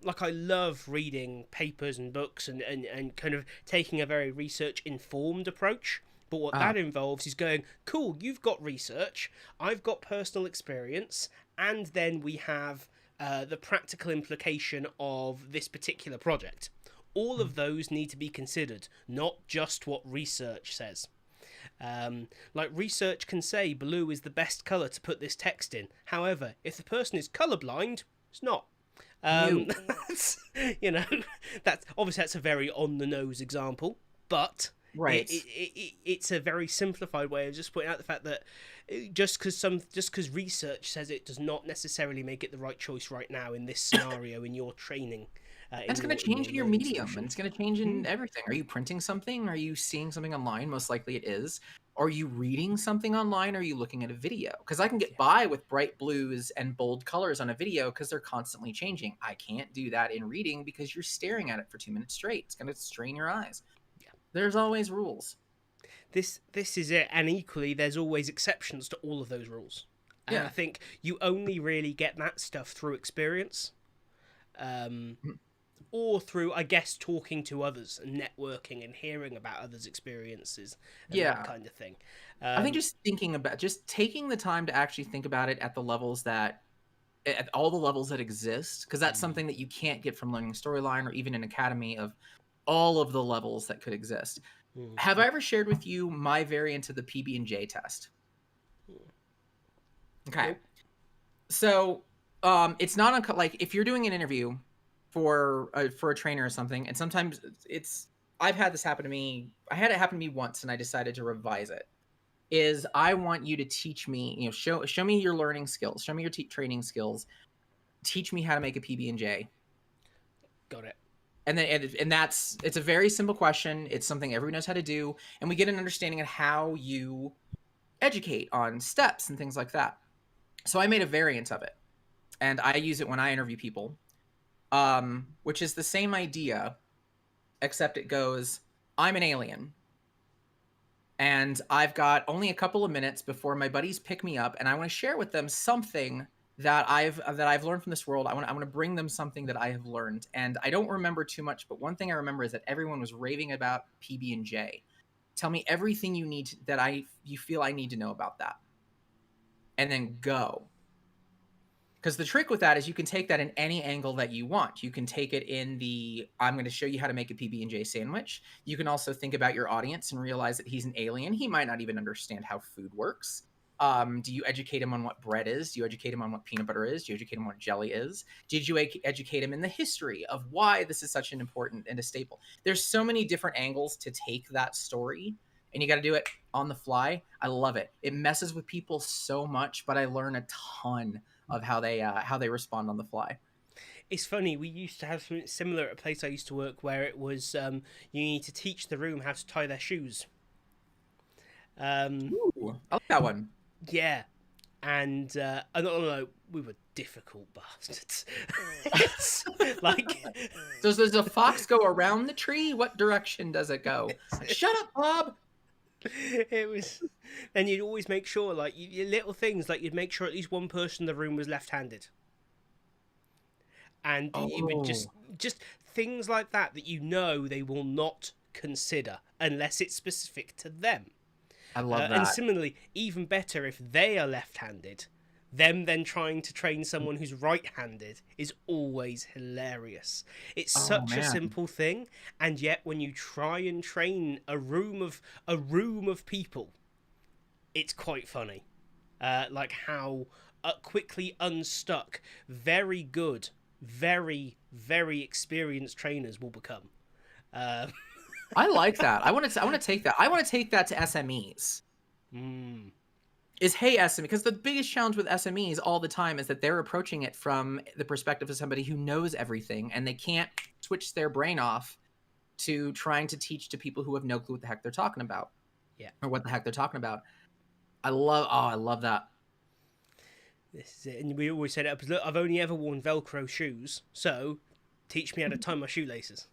Like, I love reading papers and books and kind of taking a very research informed approach. But what that involves is going, cool, you've got research, I've got personal experience, and then we have the practical implication of this particular project. All of those need to be considered, not just what research says. Like, research can say blue is the best colour to put this text in. However, if the person is colourblind, it's not. That's, that's a very on the nose example, but right. It's a very simplified way of just pointing out the fact that just because research says it does not necessarily make it the right choice right now in this scenario in your training. It's going to change in your medium, and it's going to change in everything. Are you printing something? Are you seeing something online? Most likely it is. Are you reading something online? Are you looking at a video? Because I can get by with bright blues and bold colors on a video because they're constantly changing. I can't do that in reading because you're staring at it for 2 minutes straight. It's going to strain your eyes. Yeah. There's always rules. This is it, and equally there's always exceptions to all of those rules. And I think you only really get that stuff through experience. Or through, I guess, talking to others and networking and hearing about others' experiences and that kind of thing. I think just taking the time to actually think about it at all the levels that exist, because that's something that you can't get from learning storyline or even an academy of all of the levels that could exist. Have I ever shared with you my variant of the PB&J test? Okay. Nope. So it's not like if you're doing an interview for a trainer or something, and sometimes I've had this happen to me. I had it happen to me once, and I decided to revise it. Is I want you to teach me, show me your learning skills, show me your training skills, teach me how to make a PB&J. Got it. And then it's a very simple question. It's something everyone knows how to do, and we get an understanding of how you educate on steps and things like that. So I made a variant of it, and I use it when I interview people. Which is the same idea, except it goes, I'm an alien, and I've got only a couple of minutes before my buddies pick me up, and I want to share with them something that I've learned from this world. I want to bring them something that I have learned, and I don't remember too much, but one thing I remember is that everyone was raving about PB&J. Tell me everything you feel I need to know about that, and then go. Because the trick with that is you can take that in any angle that you want. You can take it in the, I'm going to show you how to make a PB&J sandwich. You can also think about your audience and realize that he's an alien. He might not even understand how food works. Do you educate him on what bread is? Do you educate him on what peanut butter is? Do you educate him on what jelly is? Did you educate him in the history of why this is such an important and a staple? There's so many different angles to take that story, and you got to do it on the fly. I love it. It messes with people so much, but I learn a ton of how they respond on the fly. It's funny, we used to have something similar at a place I used to work where it was you need to teach the room how to tie their shoes. Ooh, I like that one. Yeah, and I don't know, we were difficult bastards. It's like, does a fox go around the tree? What direction does it go? Shut up, Bob. It was, and you'd always make sure, like, your little things, like you'd make sure at least one person in the room was left-handed, and you would just things like that you know they will not consider unless it's specific to them. I love that. And similarly, even better if they are left-handed, them then trying to train someone who's right-handed is always hilarious. It's such a simple thing, and yet when you try and train a room of people, it's quite funny. Like how quickly unstuck very good, very, very experienced trainers will become. I like that. I want to take that. I want to take that to SMEs. Is hey SME, because the biggest challenge with SMEs all the time is that they're approaching it from the perspective of somebody who knows everything, and they can't switch their brain off to trying to teach to people who have no clue what the heck they're talking about. Yeah. Or what the heck they're talking about. I love that. This is it. And we always set it up as, look, I've only ever worn Velcro shoes, so teach me how to tie my shoelaces.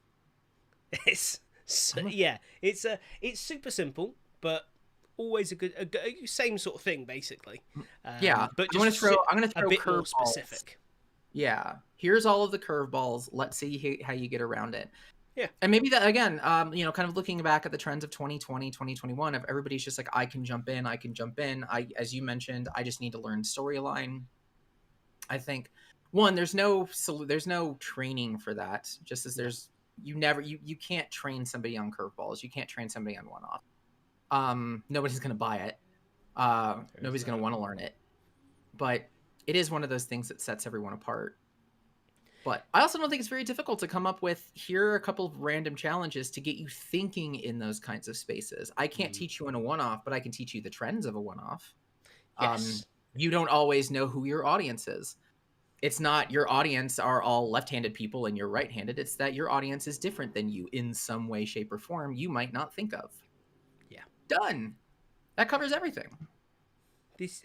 It's super simple, but always a same sort of thing, basically. Yeah, but I'm gonna throw a bit more curveballs. specific. Yeah, here's all of the curveballs. Let's see how you get around it. Yeah, and maybe that again, kind of looking back at the trends of 2020, 2021, of everybody's just like, I can jump in. As you mentioned, I just need to learn storyline. I think there's no training for that. Just as there's you can't train somebody on curveballs. You can't train somebody on one-off. Nobody's going to buy it. Nobody's going to want to learn it. But it is one of those things that sets everyone apart. But I also don't think it's very difficult to come up with, here are a couple of random challenges to get you thinking in those kinds of spaces. I can't teach you in a one-off, but I can teach you the trends of a one-off. Yes. You don't always know who your audience is. It's not your audience are all left-handed people and you're right-handed. It's that your audience is different than you in some way, shape, or form you might not think of. Yeah. Done. That covers everything. This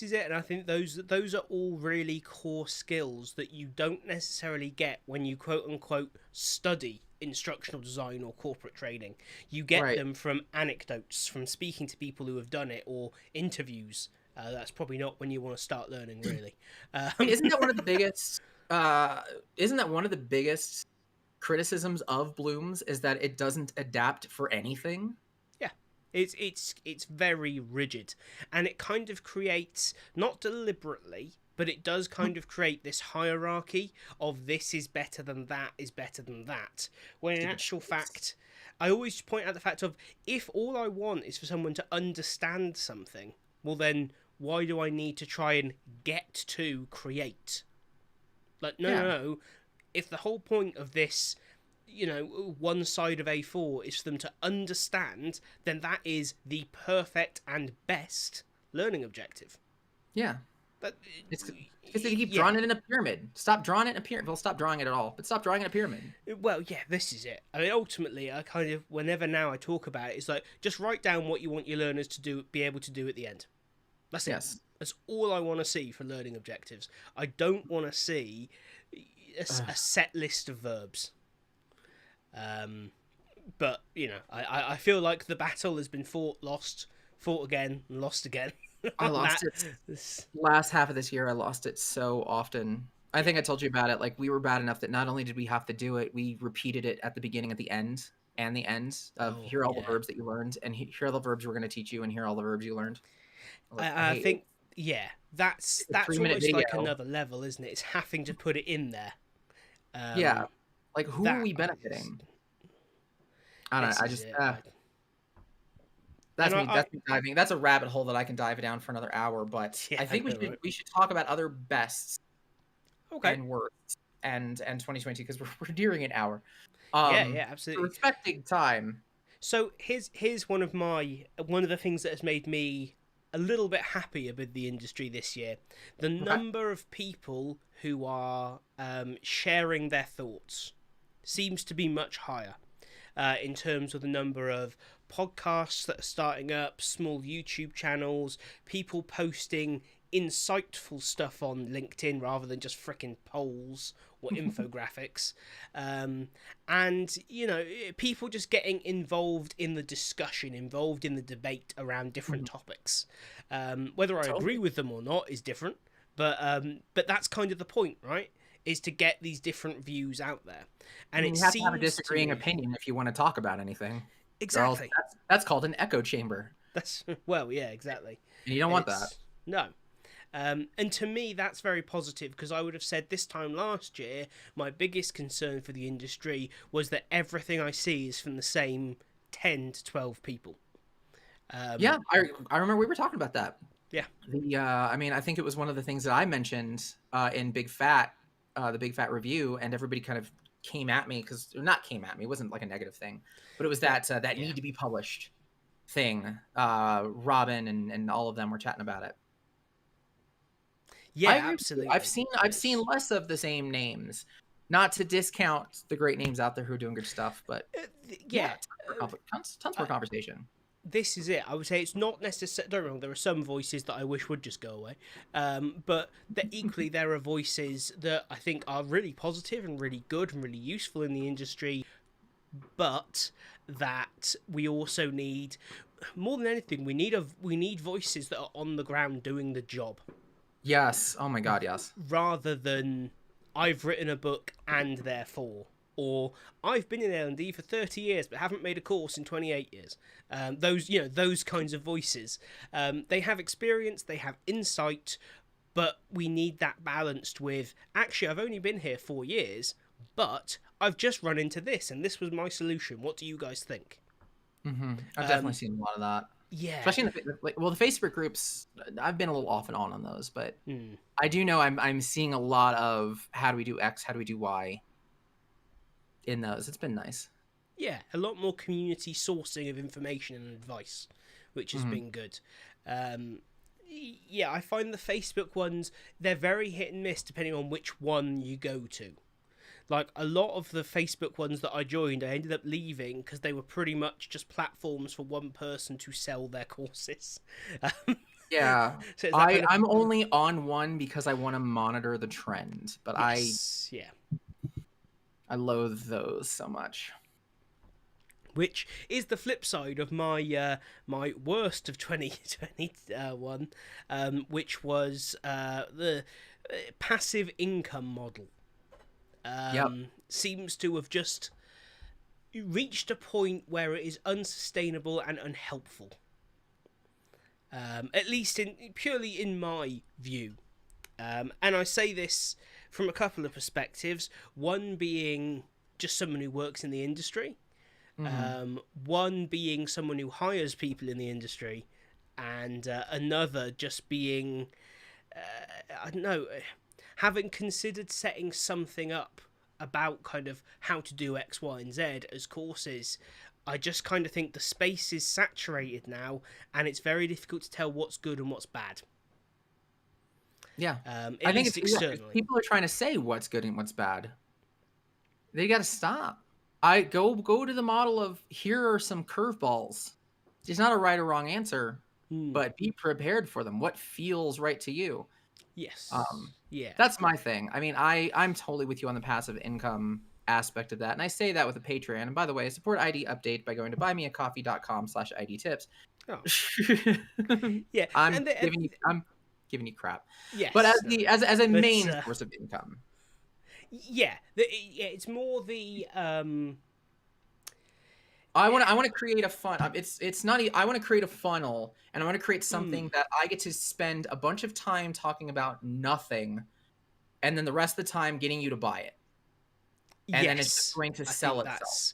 is it, and I think those are all really core skills that you don't necessarily get when you quote-unquote study instructional design or corporate training. You get them from anecdotes, from speaking to people who have done it, or interviews. That's probably not when you want to start learning, really. Isn't that one of the biggest? Isn't that one of the biggest criticisms of Bloom's, is that it doesn't adapt for anything? Yeah, it's very rigid, and it kind of creates, not deliberately, but it does kind of create this hierarchy of this is better than that is better than that. When in actual fact, I always point out the fact of, if all I want is for someone to understand something, well then, why do I need to try and get to create? Like, no. If the whole point of this, one side of A4 is for them to understand, then that is the perfect and best learning objective. Yeah. But it's because they keep drawing it in a pyramid. Stop drawing it in a pyramid. Well, stop drawing it at all, but stop drawing it in a pyramid. Well, yeah, this is it. I mean, ultimately, I kind of, whenever now I talk about it, it's like, just write down what you want your learners to be able to do at the end. That's it. Yes. That's all I want to see for learning objectives. I don't want to see a set list of verbs. But, I feel like the battle has been fought again, and lost again. I lost it. Last half of this year, I lost it so often. I think I told you about it. Like, we were bad enough that not only did we have to do it, we repeated it at the beginning, at the end, and the end of all the verbs that you learned, and here are the verbs we're going to teach you, and here are all the verbs you learned. I think yeah, that's It's a 3-minute almost like video. another level, isn't it? It's having to put it in there. Yeah. Like, who are That we benefiting? I don't know. this I is just it. that's And me. That's me diving. That's a rabbit hole that I can dive down for another hour. But yeah, I think I know, right? we should talk about other bests Okay. and worsts and 2022 because we're nearing an hour. Yeah, So absolutely. respecting time. So here's one of the things that has made me a little bit happier with the industry this year. The Okay. number of people who are sharing their thoughts seems to be much higher in terms of the number of podcasts that are starting up, small YouTube channels, people posting insightful stuff on LinkedIn rather than just frickin' polls or infographics. And, people just getting involved in the discussion, involved in the debate around different topics. Whether I agree Totally. with them or not is different, but that's kind of the point, right? Is to get these different views out there. I And mean, it you have to have a seems to disagreeing me. opinion if you want to talk about anything. Or else Exactly. that's called an echo chamber, That's well, yeah, exactly. and you don't And want that. it's no. And to me, that's very positive because I would have said this time last year, my biggest concern for the industry was that everything I see is from the same 10 to 12 people. Yeah, I remember we were talking about that. Yeah. I mean, I think it was one of the things that I mentioned in Big Fat, the Big Fat review, and everybody kind of came at me because not came at me. It wasn't like a negative thing, but it was that that Yeah. need to be published thing. Robin and all of them were chatting about it. I Yeah, agree with you. absolutely. I've seen less of the same names. Not to discount the great names out there who are doing good stuff, but Yeah. tons more conversation. This is it. I would say it's not necessarily. Don't get me wrong. There are some voices that I wish would just go away, but equally there are voices that I think are really positive and really good and really useful in the industry. But that we also need, more than anything, we need voices that are on the ground doing the job, Yes. Oh my God. Yes. rather than I've written a book and therefore, or I've been in L&D for 30 years but haven't made a course in 28 years. Those kinds of voices. They have experience, they have insight, but we need that balanced with, actually, I've only been here 4 years, but I've just run into this and this was my solution. What do you guys think? I've definitely seen a lot of that. Yeah. Especially in the Facebook groups. I've been a little off and on those, but Mm. I do know I'm seeing a lot of how do we do X, how do we do Y in those. It's been nice. Yeah, a lot more community sourcing of information and advice, which has been good. Yeah, I find the Facebook ones, they're very hit and miss depending on which one you go to. Like, a lot of the Facebook ones that I joined, I ended up leaving because they were pretty much just platforms for one person to sell their courses. Yeah. So it's that kind of, I'm only on one because I want to monitor the trend, but yes, yeah. I loathe those so much. Which is the flip side of my my worst of 2021, which was the passive income model. Seems to have just reached a point where it is unsustainable and unhelpful. At least purely in my view. And I say this from a couple of perspectives. One being just someone who works in the industry. One being someone who hires people in the industry. And another just being, I don't know, having considered setting something up about kind of how to do X, Y, and Z as courses, I just kind of think the space is saturated now, and it's very difficult to tell what's good and what's bad. Yeah. At least externally. People are trying to say what's good and what's bad. They got to stop. I go to the model of here are some curveballs. There's not a right or wrong answer, but be prepared for them. What feels right to you? Yes. Yeah. That's my thing. I mean, I'm totally with you on the passive income aspect of that. And I say that with a Patreon. And by the way, I support ID Update by going to buymeacoffee.com/IDTips. Oh. Yeah. I'm giving you crap. Yes. But as a main But, source of income. Yeah. It's more the I want to create a fun. It's not. I want to create a funnel, and I want to create something that I get to spend a bunch of time talking about nothing, and then the rest of the time getting you to buy it, and then it's just Yes, going to I sell think itself.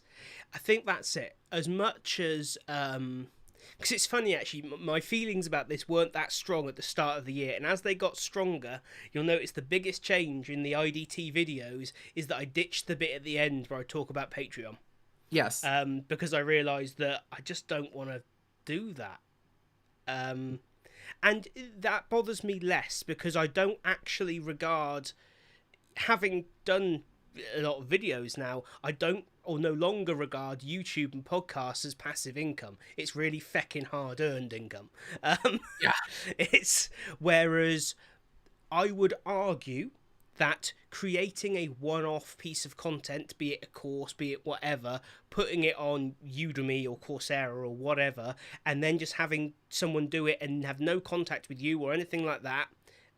I think that's it. As much as because it's funny actually, my feelings about this weren't that strong at the start of the year, and as they got stronger, you'll notice the biggest change in the IDT videos is that I ditched the bit at the end where I talk about Patreon. Yes. Because I realised that I just don't want to do that. And that bothers me less because I don't actually regard, having done a lot of videos now, I don't or no longer regard YouTube and podcasts as passive income. It's really feckin' hard earned income. Yeah. It's whereas I would argue that creating a one-off piece of content, be it a course, be it whatever, putting it on Udemy or Coursera or whatever, and then just having someone do it and have no contact with you or anything like that,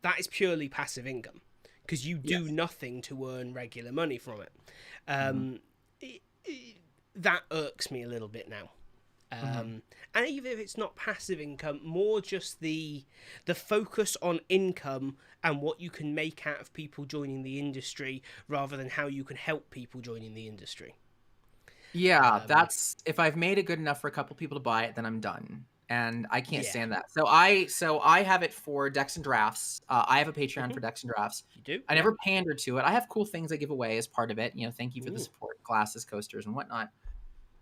that is purely passive income because you do nothing to earn regular money from it. That irks me a little bit now. And even if it's not passive income, more just the focus on income and what you can make out of people joining the industry rather than how you can help people joining the industry. Yeah, that's if I've made it good enough for a couple people to buy it, then I'm done. And I can't Yeah. stand that. So I have it for Decks and Drafts. I have a Patreon for Decks and Drafts. You do? I never pander to it. I have cool things I give away as part of it. Thank you for the Ooh. support, glasses, coasters, and whatnot.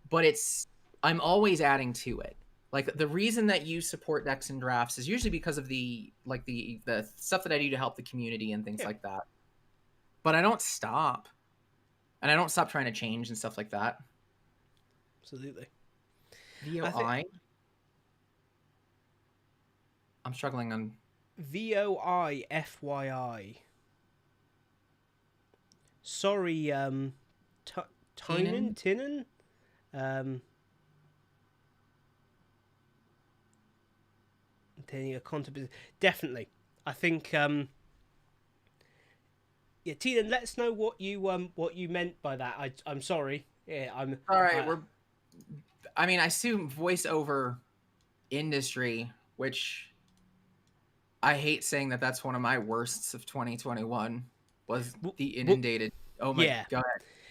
But I'm always adding to it. Like the reason that you support Decks and Drafts is usually because of the stuff that I do to help the community and things like that. But I don't stop. And I don't stop trying to change and stuff like that. Absolutely. VOI? I'm struggling on VOIFYI. Sorry, Tynan? Obtaining a content, definitely. I think yeah, Tynan, let us know what you meant by that. I'm sorry. Yeah, I'm all right. I assume voiceover industry, which I hate saying that's one of my worsts of 2021 was the inundated. Oh my god!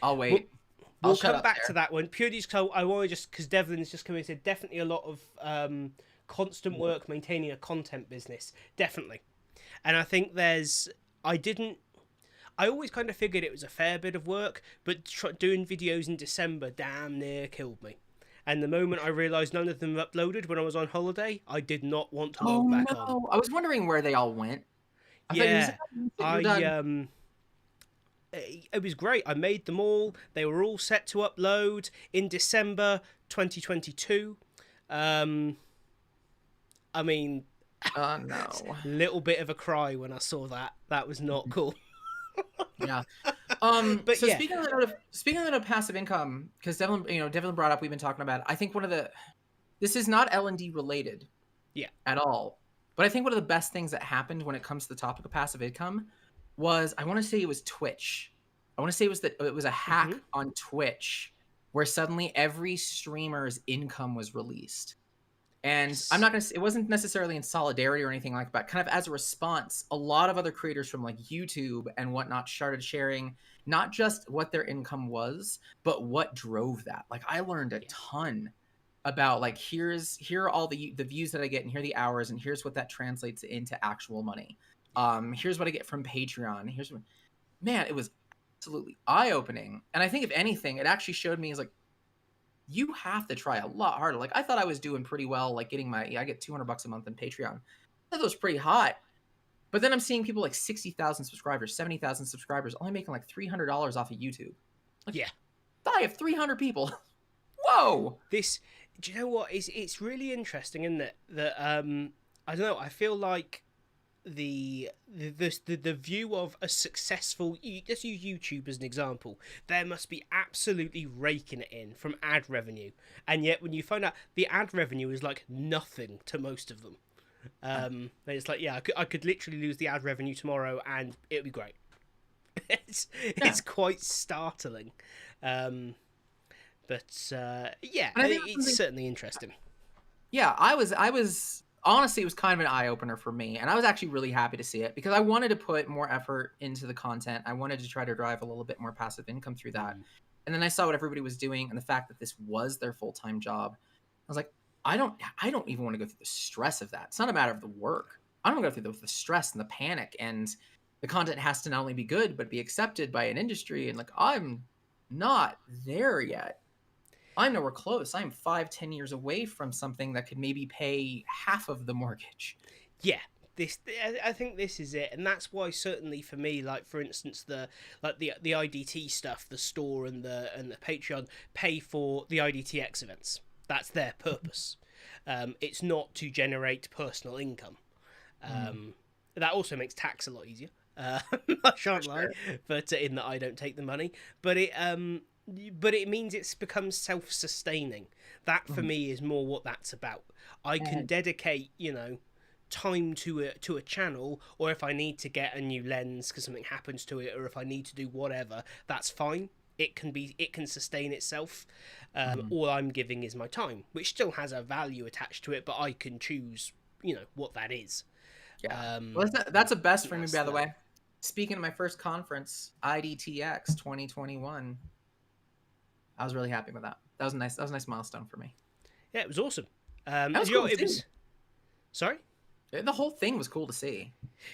I'll wait. We'll come back to that one. Purely because I want to just because Devlin's just come in and said definitely a lot of constant work maintaining a content business, definitely. And I think I always kind of figured it was a fair bit of work, but doing videos in December damn near killed me. And the moment I realised none of them uploaded when I was on holiday, I did not want to log back on. I was wondering where they all went. It was great. I made them all. They were all set to upload in December 2022. No. Little bit of a cry when I saw that. That was not cool. Yeah. But so yeah. Speaking of passive income, because Devlin brought up, we've been talking about it. I think this is not L&D related, at all. But I think one of the best things that happened when it comes to the topic of passive income was, I want to say it was Twitch. I want to say it was a hack on Twitch where suddenly every streamer's income was released. And I'm not going to say, it wasn't necessarily in solidarity or anything like that. Kind of as a response, a lot of other creators from like YouTube and whatnot started sharing not just what their income was, but what drove that. Like I learned a ton about like, here are all the views that I get, and here are the hours, and here's what that translates into actual money. Here's what I get from Patreon. It was absolutely eye-opening. And I think if anything, it actually showed me is like, you have to try a lot harder. Like I thought I was doing pretty well, like getting I get $200 a month in Patreon. I thought that was pretty hot. But then I'm seeing people like 60,000 subscribers, 70,000 subscribers, only making like $300 off of YouTube. Like, I have 300 people. Whoa! Do you know what? It's really interesting, isn't it? That I don't know. I feel like the view of a successful, let's use YouTube as an example, there must be absolutely raking it in from ad revenue, and yet when you find out the ad revenue is like nothing to most of them, it's like I could literally lose the ad revenue tomorrow and it'll be great. It's quite startling. But yeah, And I think it's certainly interesting. yeah, I was honestly, it was kind of an eye opener for me, and I was actually really happy to see it because I wanted to put more effort into the content. I wanted to try to drive a little bit more passive income through that. And then I saw what everybody was doing and the fact that this was their full-time job. I was like, I don't even want to go through the stress of that. It's not a matter of the work. I don't want to go through the stress and the panic, and the content has to not only be good but be accepted by an industry, and like I'm not there yet. I'm nowhere close. I'm 5, 10 years away from something that could maybe pay half of the mortgage. Yeah, I think this is it, and that's why certainly for me, like for instance, the IDT stuff, the store and the Patreon pay for the IDTX events. That's their purpose. It's not to generate personal income. That also makes tax a lot easier. I shan't lie, but in that I don't take the money, but it means it's become self-sustaining. That for me is more what that's about. I can dedicate, time to a channel, or if I need to get a new lens because something happens to it, or if I need to do whatever, that's fine. It can sustain itself. All I'm giving is my time, which still has a value attached to it, but I can choose, what that is. Yeah, well, that's a best for me, by the way. Speaking of my first conference, IDTX 2021, I was really happy with that. That was a nice milestone for me. Yeah, it was awesome. That was cool to see. Sorry? The whole thing was cool to see.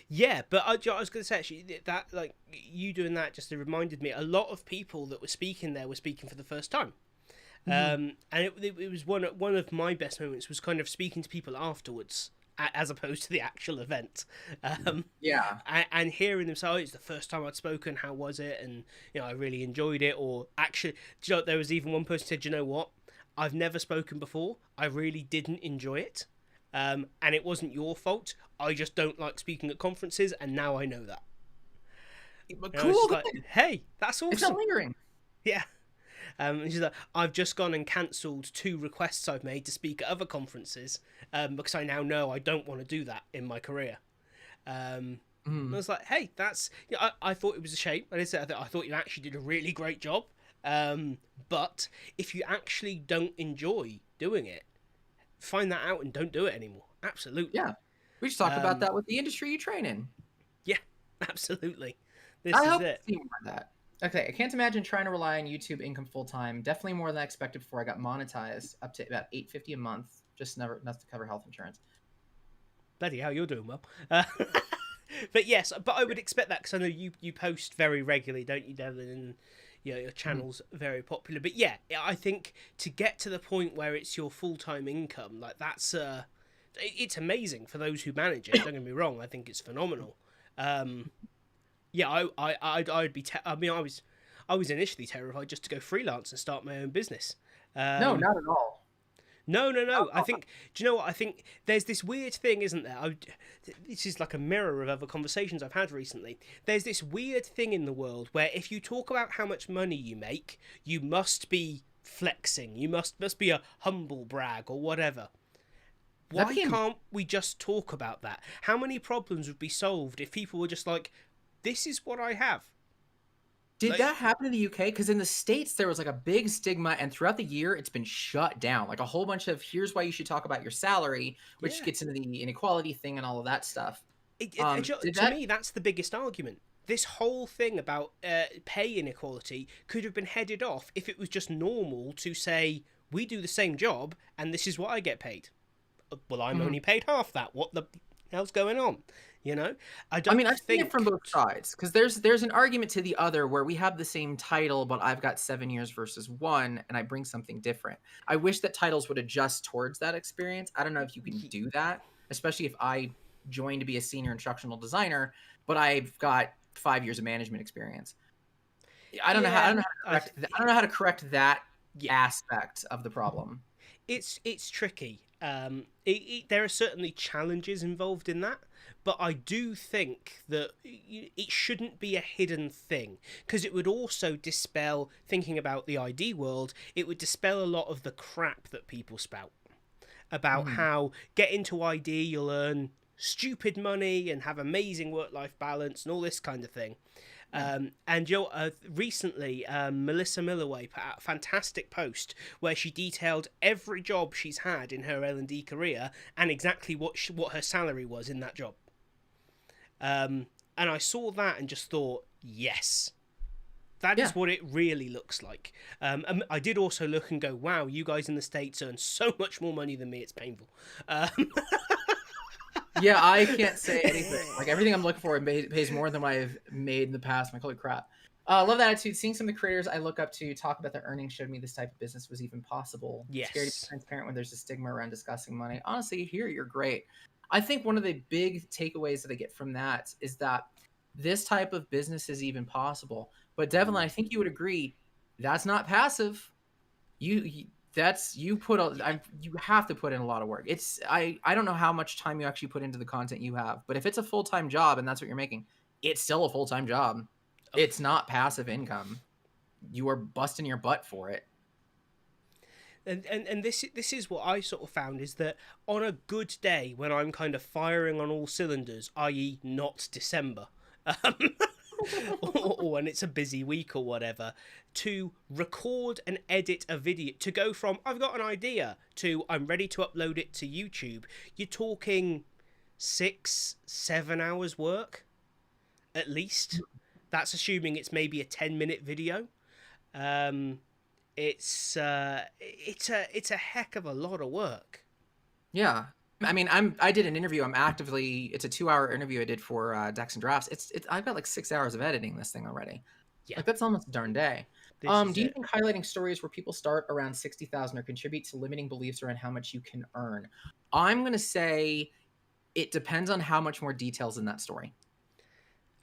Yeah, but I was going to say, actually, that, like, you doing that just reminded me, a lot of people that were speaking there were speaking for the first time. And it was one of my best moments was kind of speaking to people afterwards, as opposed to the actual event. And hearing them say, oh, it's the first time I'd spoken, how was it? And, I really enjoyed it. Or actually, there was even one person who said, you know what? I've never spoken before. I really didn't enjoy it. And it wasn't your fault. I just don't like speaking at conferences, and now I know that. But cool. Like, hey, that's awesome. It's not lingering. Yeah. And she's like, I've just gone and cancelled 2 requests I've made to speak at other conferences because I now know I don't want to do that in my career. And I was like, hey, that's... I thought it was a shame. I thought you actually did a really great job. But if you actually don't enjoy doing it, find that out and don't do it anymore. Absolutely. Yeah. We just talked about that with the industry you train in. Yeah, absolutely. I hope to see more of that. Okay, I can't imagine trying to rely on YouTube income full time. Definitely more than I expected before I got monetized, up to about $850 a month, just enough to cover health insurance. Bloody hell, you're doing well. But yes, but I would expect that because I know you post very regularly, don't you, Devlin? And your channel's very popular. But yeah, I think to get to the point where it's your full-time income, like that's it's amazing for those who manage it. Don't get me wrong, I think it's phenomenal. Yeah, I'd be. I was initially terrified just to go freelance and start my own business. No, not at all. No. I think. Do you know what? I think there's this weird thing, isn't there? This is like a mirror of other conversations I've had recently. There's this weird thing in the world where if you talk about how much money you make, you must be flexing. You must be a humble brag or whatever. Why can't we just talk about that? How many problems would be solved if people were just like, this is what I have? Did that happen in the UK? Because in the States, there was like a big stigma, and throughout the year, it's been shut down. Like a whole bunch of, here's why you should talk about your salary, which gets into the inequality thing and all of that stuff. To me, that's the biggest argument. This whole thing about pay inequality could have been headed off if it was just normal to say, we do the same job, and this is what I get paid. Well, I'm only paid half that. What the hell's going on? I've seen it from both sides, because there's an argument to the other where we have the same title, but I've got 7 years versus 1, and I bring something different. I wish that titles would adjust towards that experience. I don't know if you can do that, especially if I joined to be a senior instructional designer, but I've got 5 years of management experience. I don't know how to correct that aspect of the problem. It's tricky. There are certainly challenges involved in that, but I do think that it shouldn't be a hidden thing, because it would also dispel, thinking about the ID world, it would dispel a lot of the crap that people spout about how get into ID, you'll earn stupid money and have amazing work-life balance and all this kind of thing. And recently, Melissa Milloway put out a fantastic post where she detailed every job she's had in her L&D career and exactly what her salary was in that job. And I saw that and just thought, yes, that is what it really looks like. I did also look and go, wow, you guys in the States earn so much more money than me, it's painful. Yeah, I can't say anything. Like, everything I'm looking for pays more than what I've made in the past. I'm like, holy crap. Love that attitude. Seeing some of the creators I look up to talk about their earnings showed me this type of business was even possible. Yes. Scary to be transparent when there's a stigma around discussing money. Honestly, here you're great. I think one of the big takeaways that I get from that is that this type of business is even possible. But Devlin, I think you would agree that's not passive. You have to put in a lot of work. I don't know how much time you actually put into the content you have, but if it's a full-time job and that's what you're making, it's still a full-time job. It's not passive income. You are busting your butt for it. And this is what I sort of found, is that on a good day when I'm kind of firing on all cylinders, i.e. not December, or when it's a busy week or whatever, to record and edit a video, to go from I've got an idea to I'm ready to upload it to YouTube, you're talking 6-7 hours work at least. That's assuming it's maybe a 10-minute video. It's a heck of a lot of work. Yeah. I mean, I did an interview. It's a 2-hour interview I did for Decks and Drafts. I've got like 6 hours of editing this thing already. Yeah. Like, that's almost a darn day. Do you think highlighting stories where people start around 60,000 or contribute to limiting beliefs around how much you can earn? I'm going to say it depends on how much more details in that story.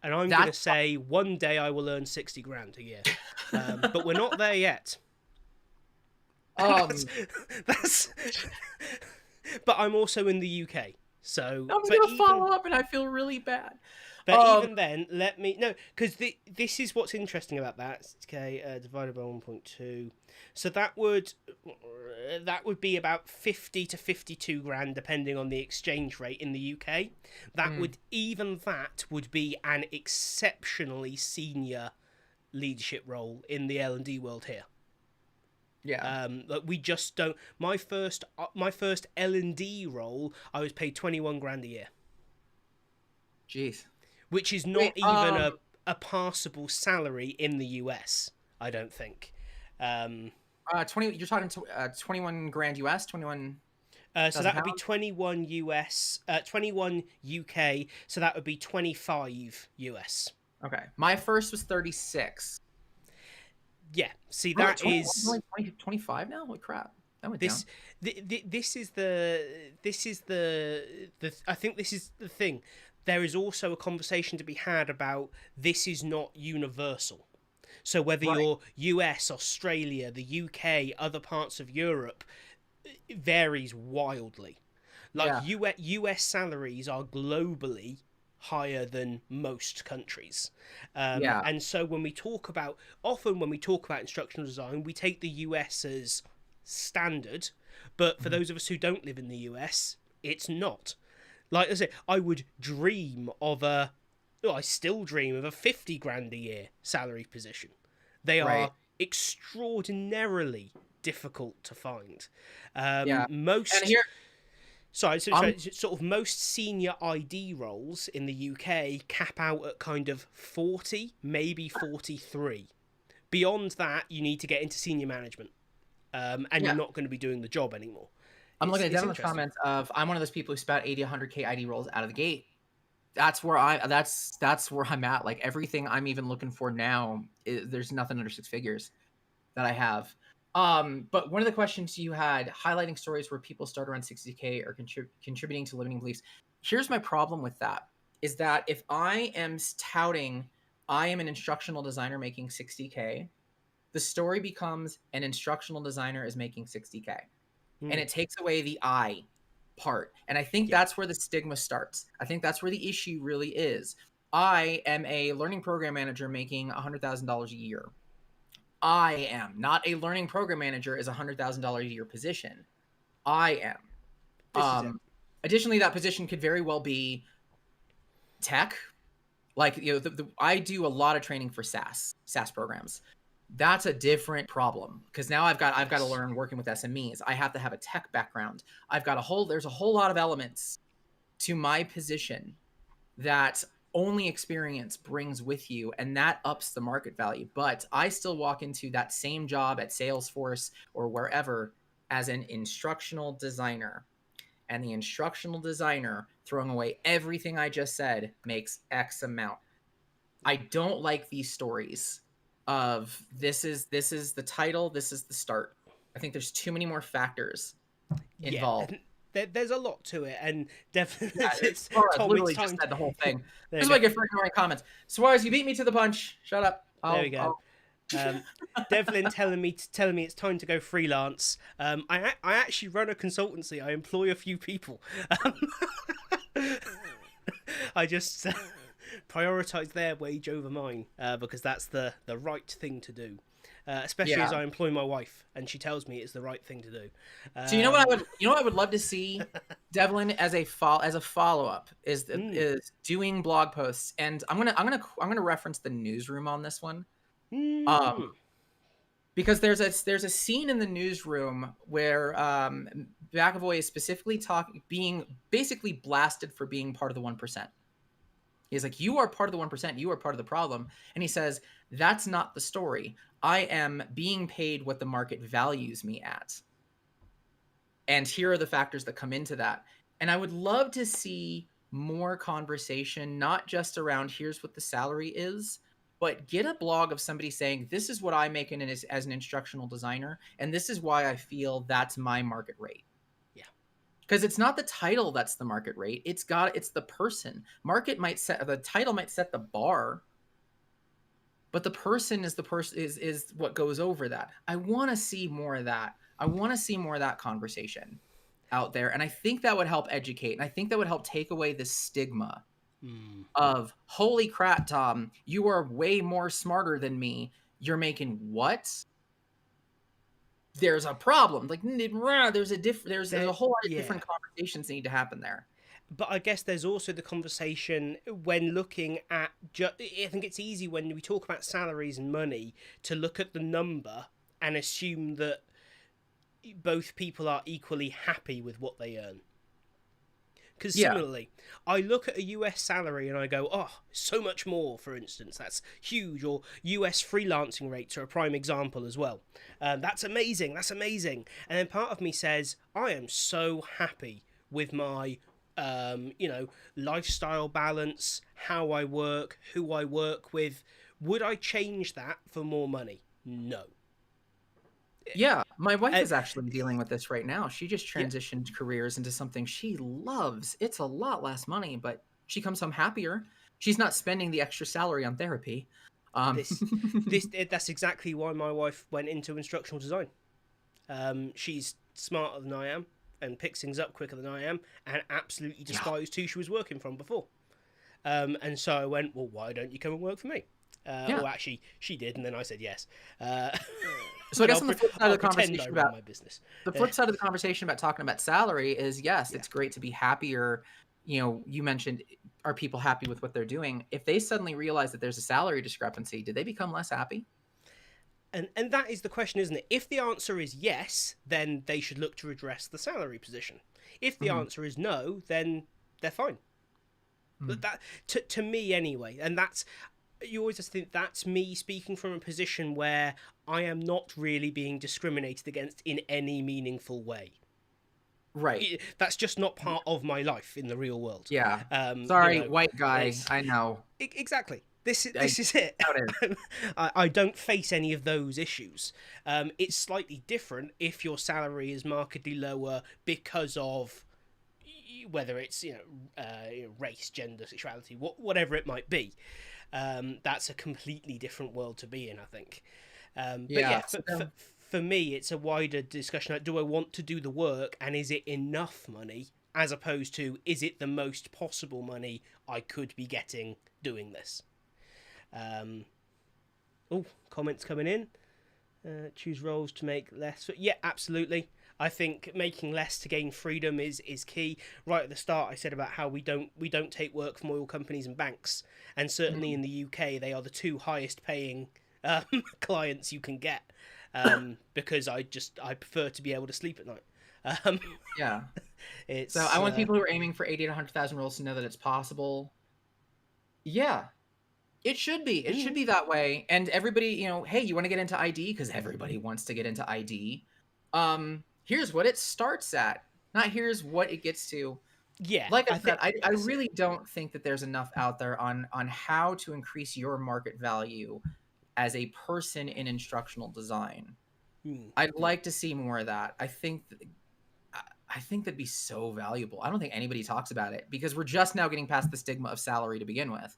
And I'm going to say one day I will earn 60 grand a year. But we're not there yet. That's but I'm also in the UK, so I'm going to follow up and I feel really bad. But even then, let me no, because this is what's interesting about that. Okay, divided by 1.2, so that would be about 50 to 52 grand, depending on the exchange rate in the UK. That would be an exceptionally senior leadership role in the L&D world here. Yeah. We just don't. My first L&D role, I was paid 21 grand a year. Jeez. Which is not even a passable salary in the US, I don't think. 20. You're talking 21 grand US, 21. So that would be 21 US, 21 UK. So that would be 25 US. Okay, my first was 36. Yeah, see, that is 25 now. Holy crap! That went down. This is the I think this is the thing. There is also a conversation to be had about this is not universal. So whether you're US, Australia, the UK, other parts of Europe, it varies wildly. Like US salaries are globally higher than most countries. And so when we talk about instructional design, we take the US as standard, but for those of us who don't live in the US, it's not. Like I say, I would dream of I still dream of a 50 grand a year salary position. They are extraordinarily difficult to find. Sort of most senior ID roles in the UK cap out at kind of 40, maybe 43. Beyond that, you need to get into senior management, and you're not going to be doing the job anymore. I'm looking at Devin's comments of I'm one of those people who spout 80, 100K ID roles out of the gate. That's where I'm at. Like, everything I'm even looking for now, there's nothing under 6 figures that I have. But one of the questions you had, highlighting stories where people start around 60K or contributing to limiting beliefs. Here's my problem with that, is that if I am touting I am an instructional designer making 60K, the story becomes an instructional designer is making 60K. And it takes away the I part. And I think that's where the stigma starts. I think that's where the issue really is. I am a learning program manager making $100,000 a year. I am not a learning program manager is $100,000 a year position. I am. Additionally, that position could very well be tech Like, I do a lot of training for SaaS programs. That's a different problem because now I've got to learn working with SMEs. I have to have a tech background. There's a whole lot of elements to my position that only experience brings with you, and that ups the market value. But I still walk into that same job at Salesforce or wherever as an instructional designer. And the instructional designer, throwing away everything I just said, makes X amount. I don't like these stories of this is the title, this is the start. I think there's too many more factors involved. There's a lot to it, and definitely Yeah, it's Suarez Tom, literally it's just time said the whole thing. There This is you what I go. get for ignoring comments. Suarez, you beat me to the punch. Shut up. There we go. Devlin telling me it's time to go freelance. I actually run a consultancy. I employ a few people. I just prioritize their wage over mine because that's the right thing to do. Especially as I employ my wife, and she tells me it's the right thing to do. So you know what I would love to see, Devlin, as a follow up is doing blog posts, and I'm gonna reference the newsroom on this one, because there's a scene in the newsroom where McAvoy is specifically being basically blasted for being part of the 1%. He's like, you are part of the 1%. You are part of the problem. And he says, that's not the story. I am being paid what the market values me at. And here are the factors that come into that. And I would love to see more conversation, not just around here's what the salary is, but get a blog of somebody saying, this is what I make as an instructional designer. And this is why I feel that's my market rate. Because it's not the title that's the market rate. It's the person. The title might set the bar, but the person is what goes over that. I want to see more of that. I want to see more of that conversation out there. And I think that would help educate. And I think that would help take away the stigma of, holy crap, Tom, you are way more smarter than me. You're making what? There's a problem. Like, there's a whole lot of different conversations that need to happen there. But I guess there's also the conversation when looking at. I think it's easy when we talk about salaries and money to look at the number and assume that both people are equally happy with what they earn. Because similarly, I look at a US salary and I go, oh, so much more, for instance. That's huge. Or US freelancing rates are a prime example as well. That's amazing. That's amazing. And then part of me says, I am so happy with my, lifestyle balance, how I work, who I work with. Would I change that for more money? No. Yeah, my wife is actually dealing with this right now. She just transitioned careers into something she loves. It's a lot less money, but she comes home happier. She's not spending the extra salary on therapy. That's exactly why my wife went into instructional design. She's smarter than I am and picks things up quicker than I am, and absolutely despised who she was working from before. And so I went, well, why don't you come and work for me? Well, actually, she did, and then I said yes. So I guess on the flip side of the conversation about my business, the flip side of the conversation about talking about salary is it's great to be happier. You mentioned, are people happy with what they're doing? If they suddenly realize that there's a salary discrepancy, do they become less happy? And that is the question, isn't it? If the answer is yes, then they should look to address the salary position. If the answer is no, then they're fine. But that, to me anyway, and that's, you always just think that's me speaking from a position where I am not really being discriminated against in any meaningful way. Right. That's just not part of my life in the real world. Yeah. Sorry, white guy. I know. Exactly. This is it. I don't face any of those issues. It's slightly different if your salary is markedly lower because of whether it's race, gender, sexuality, whatever it might be. That's a completely different world to be in, I think. For me, it's a wider discussion. Like, do I want to do the work, and is it enough money, as opposed to is it the most possible money I could be getting doing this? Comments coming in. Choose roles to make less. Yeah, absolutely. I think making less to gain freedom is key. Right at the start, I said about how we don't take work from oil companies and banks, and certainly in the UK, they are the two highest paying clients you can get. Because I prefer to be able to sleep at night. Um, Yeah. it's So I want people who are aiming for 80 to 100,000 roles to know that it's possible. Yeah, it should be. It should be that way. And everybody, hey, you want to get into ID? Because everybody wants to get into ID. Here's what it starts at. Not here's what it gets to. yeah. Like I said, think I really don't think that there's enough out there on how to increase your market value as a person in instructional design. I'd like to see more of that. I think that'd be so valuable. I don't think anybody talks about it because we're just now getting past the stigma of salary to begin with.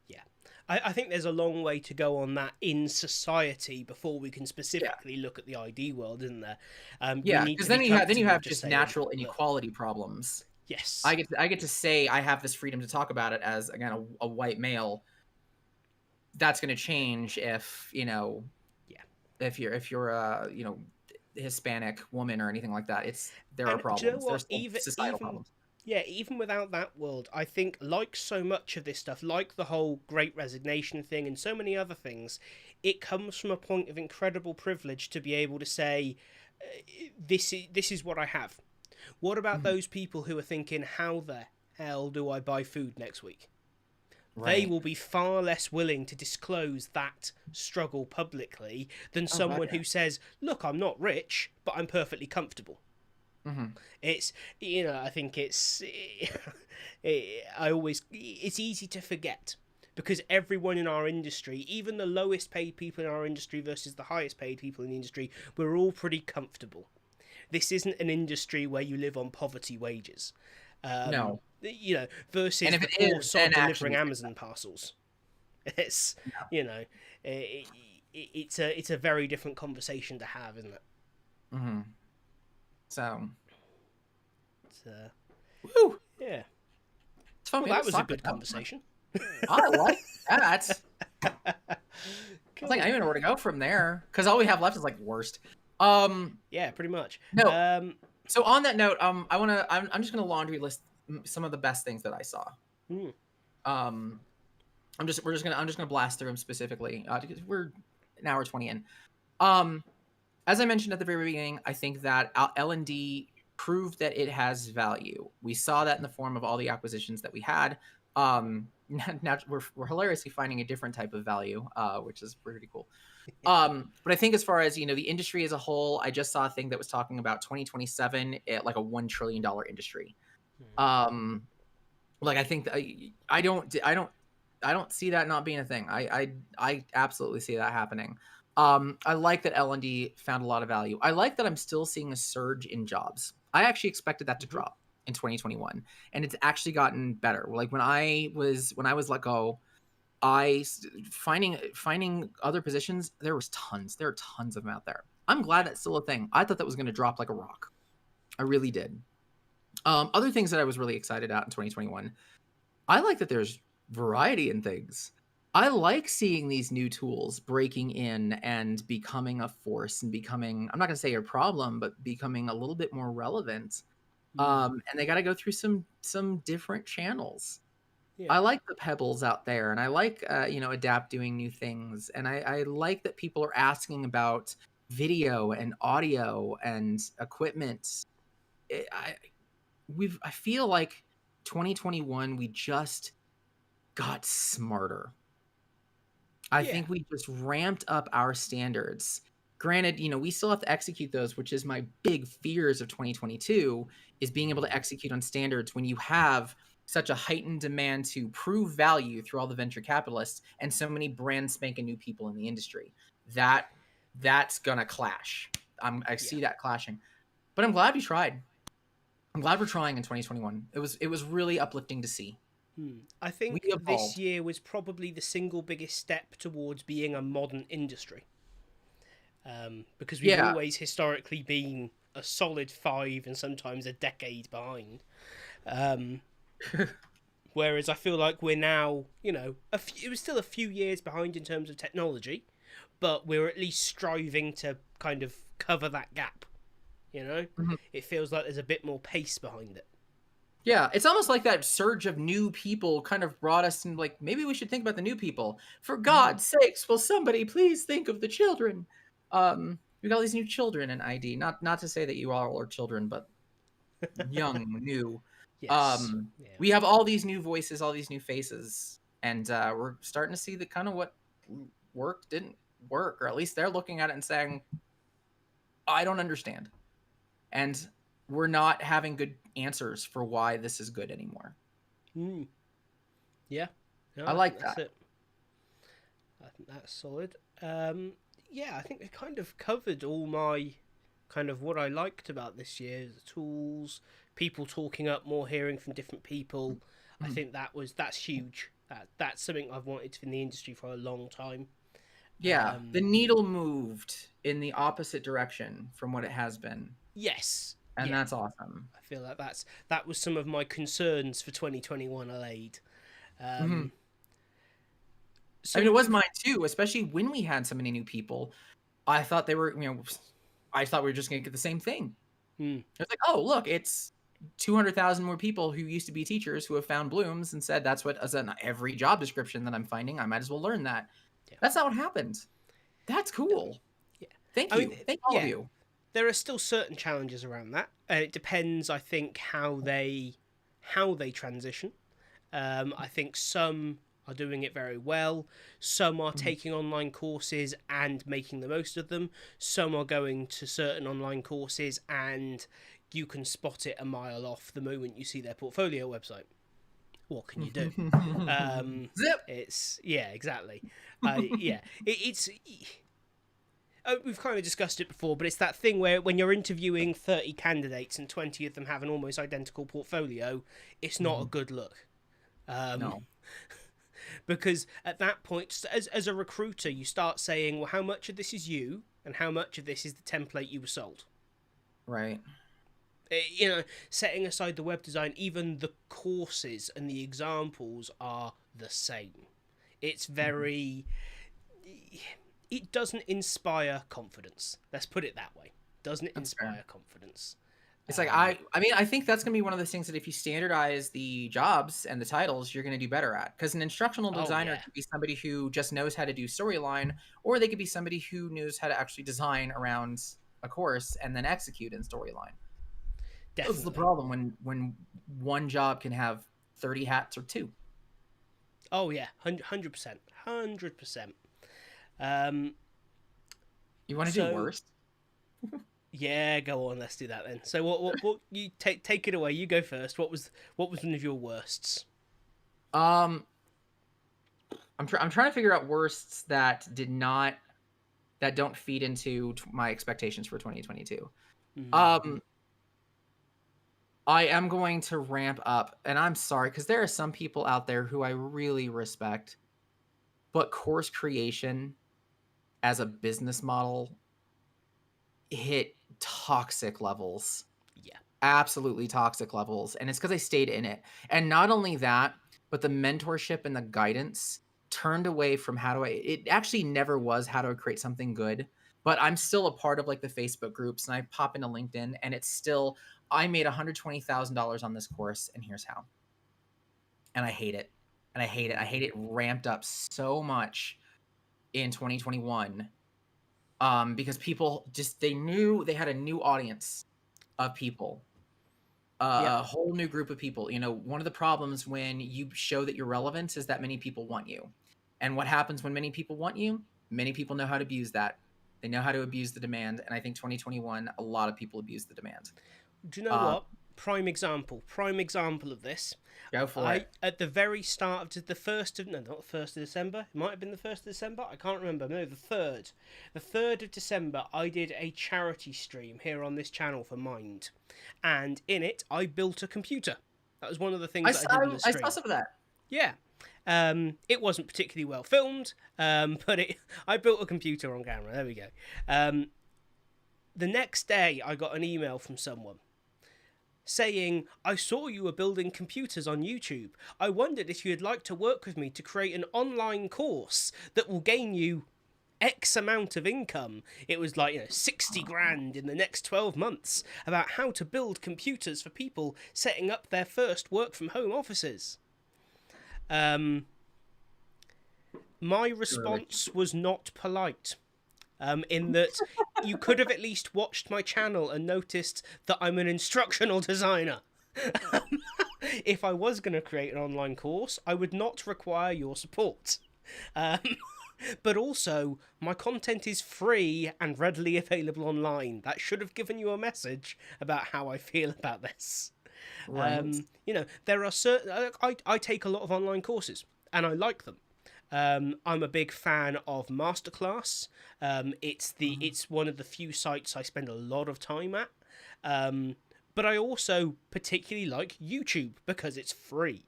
Yeah. I think there's a long way to go on that in society before we can specifically look at the ID world, isn't there? Because then you have just natural inequality problems. Yes. I get to say I have this freedom to talk about it as, again, a white male. That's going to change if if you're a Hispanic woman or anything like that. There are problems. Do you know what? There's societal problems. Yeah, even without that world, I think, like so much of this stuff, like the whole Great Resignation thing and so many other things, it comes from a point of incredible privilege to be able to say, this is what I have. What about those people who are thinking, how the hell do I buy food next week? Right. They will be far less willing to disclose that struggle publicly than someone who says, look, I'm not rich, but I'm perfectly comfortable. It's, I think it's easy to forget because everyone in our industry, even the lowest paid people in our industry versus the highest paid people in the industry, we're all pretty comfortable. This isn't an industry where you live on poverty wages. No. Versus the poor sod delivering Amazon parcels. It's, it's a very different conversation to have, isn't it? So, woo! Yeah. It's fun. Well, that was a good conversation. I like that. Cool. I don't even know where to go from there because all we have left is like worst. Yeah, pretty much. No. So on that note, I'm just gonna laundry list some of the best things that I saw. I'm just gonna blast through them specifically because we're an hour 20 in. As I mentioned at the very beginning, I think that L&D proved that it has value. We saw that in the form of all the acquisitions that we had. Now we're hilariously finding a different type of value, which is pretty cool. But I think as far as the industry as a whole, I just saw a thing that was talking about 2027 at like a $1 trillion industry. Like I think that I don't see that not being a thing. I absolutely see that happening. I like that L&D found a lot of value. I like that I'm still seeing a surge in jobs. I actually expected that to drop in 2021, and it's actually gotten better. Like when I was let go, finding other positions, there are tons of them out there. I'm glad that's still a thing. I thought that was going to drop like a rock. I really did. Other things that I was really excited about in 2021, I like that there's variety in things. I like seeing these new tools breaking in and becoming a force and becoming, I'm not going to say a problem, but becoming a little bit more relevant. And they got to go through some different channels. Yeah. I like the pebbles out there, and I like, Adapt doing new things. And I like that people are asking about video and audio and equipment. I feel like 2021, we just got smarter. I think we just ramped up our standards. Granted, we still have to execute those, which is my big fears of 2022, is being able to execute on standards when you have such a heightened demand to prove value through all the venture capitalists and so many brand spanking new people in the industry. That's gonna clash. I see that clashing. But I'm glad we tried. I'm glad we're trying in 2021. It was really uplifting to see. I think this year was probably the single biggest step towards being a modern industry. Because we've always historically been a solid 5 and sometimes a decade behind. Whereas I feel like we're now, it was still a few years behind in terms of technology, but we're at least striving to kind of cover that gap. You know, Mhm. it feels like there's a bit more pace behind it. Yeah, it's almost like that surge of new people kind of brought us in, like, maybe we should think about the new people. For God's sakes, will somebody please think of the children? We got all these new children in ID. Not to say that you all are children, but young, new. Yes. Yeah. We have all these new voices, all these new faces, and we're starting to see the kind of what worked didn't work, or at least they're looking at it and saying, I don't understand. And we're not having good answers for why this is good anymore. Mm. Yeah. No, I I think like that's that. it. I think that's solid. Yeah, I think we kind of covered all my kind of what I liked about this year: the tools, people talking up more, hearing from different people. I Mhm. think that's huge. That's something I've wanted in the industry for a long time. Yeah, the needle moved in the opposite direction from what it has been, Yes, and yeah, that's awesome. I feel like that was some of my concerns for 2021 allayed. Mhm. Um, I mean, so it was we've mine too, especially when we had so many new people. I thought they were, I thought we were just going to get the same thing. hmm, It's like, oh, look, it's 200,000 more people who used to be teachers who have found blooms and said that's what, as in every job description that I'm finding, I might as well learn that. yeah, That's not what happened. That's no, cool. yeah. Thank I mean, you. Thank all of yeah, you. there are still certain challenges around that, and it depends, I think, how they transition. I think some are doing it very well. Some are Mhm. taking online courses and making the most of them. Some are going to certain online courses and you can spot it a mile off the moment you see their portfolio website. What can you do? Zip. It's yeah, exactly. Yeah, it's. We've kind of discussed it before, but it's that thing where when you're interviewing 30 candidates and 20 of them have an almost identical portfolio, it's not a Mhm. good look. Um, No. because at that point, as a recruiter, you start saying, well, how much of this is you and how much of this is the template you were sold? Right. Setting aside the web design, even the courses and the examples are the same. It's Mhm. very. It doesn't inspire confidence. Let's put it that way. Doesn't That's fair. inspire confidence. It's like Um, I mean, I think that's gonna be one of those things that if you standardize the jobs and the titles, you're gonna do better at. Because an instructional oh, designer yeah, could be somebody who just knows how to do storyline, or they could be somebody who knows how to actually design around a course and then execute in storyline. That's the definitely. problem when one job can have 30 hats or two. Oh, yeah, 100%. 100%. Um, You want to do so, worse? Yeah, go on. Let's do that then. So, what you take it away. You go first. What was one of your worsts? Um, I'm trying to figure out worsts that did not that don't feed into my expectations for 2022. Mm, Um, I am going to ramp up, and I'm sorry because there are some people out there who I really respect, but course creation as a business model hit toxic levels, yeah. absolutely toxic levels, and it's because I stayed in it. And not only that, but the mentorship and the guidance turned away from how do I. It actually never was how do I create something good, but I'm still a part of like the Facebook groups, and I pop into LinkedIn, and it's still I made $120,000 on this course, and here's how. And I hate it. And I hate it. I hate it ramped up so much in 2021 because people just they knew they had a new audience of people, Yep. a whole new group of people. One of the problems when you show that you're relevant is that many people want you. And what happens when many people want you? Many people know how to abuse that. They know how to abuse the demand. And I think 2021, a lot of people abuse the demand. Do you know Um, what? Prime example. Prime example of this. Go for I it. at the very start of the first of no, not the 1st of December. It might have been the 1st of December. I can't remember. No, the third. The 3rd of December. I did a charity stream here on this channel for Mind, and in it I built a computer. That was one of the things that I did in the I saw stream. some of that. Yeah. It wasn't particularly well filmed, but I built a computer on camera. There we go. The next day, I got an email from someone saying, I saw you were building computers on YouTube. I wondered if you'd like to work with me to create an online course that will gain you X amount of income. It was like, 60 grand in the next 12 months about how to build computers for people setting up their first work from home offices. My response was not polite. In that you could have at least watched my channel and noticed that I'm an instructional designer. If I was going to create an online course, I would not require your support. But also, my content is free and readily available online. That should have given you a message about how I feel about this. Right. There are certain. I take a lot of online courses, and I like them. I'm a big fan of Masterclass. It's one of the few sites I spend a lot of time at. But I also particularly like YouTube because it's free.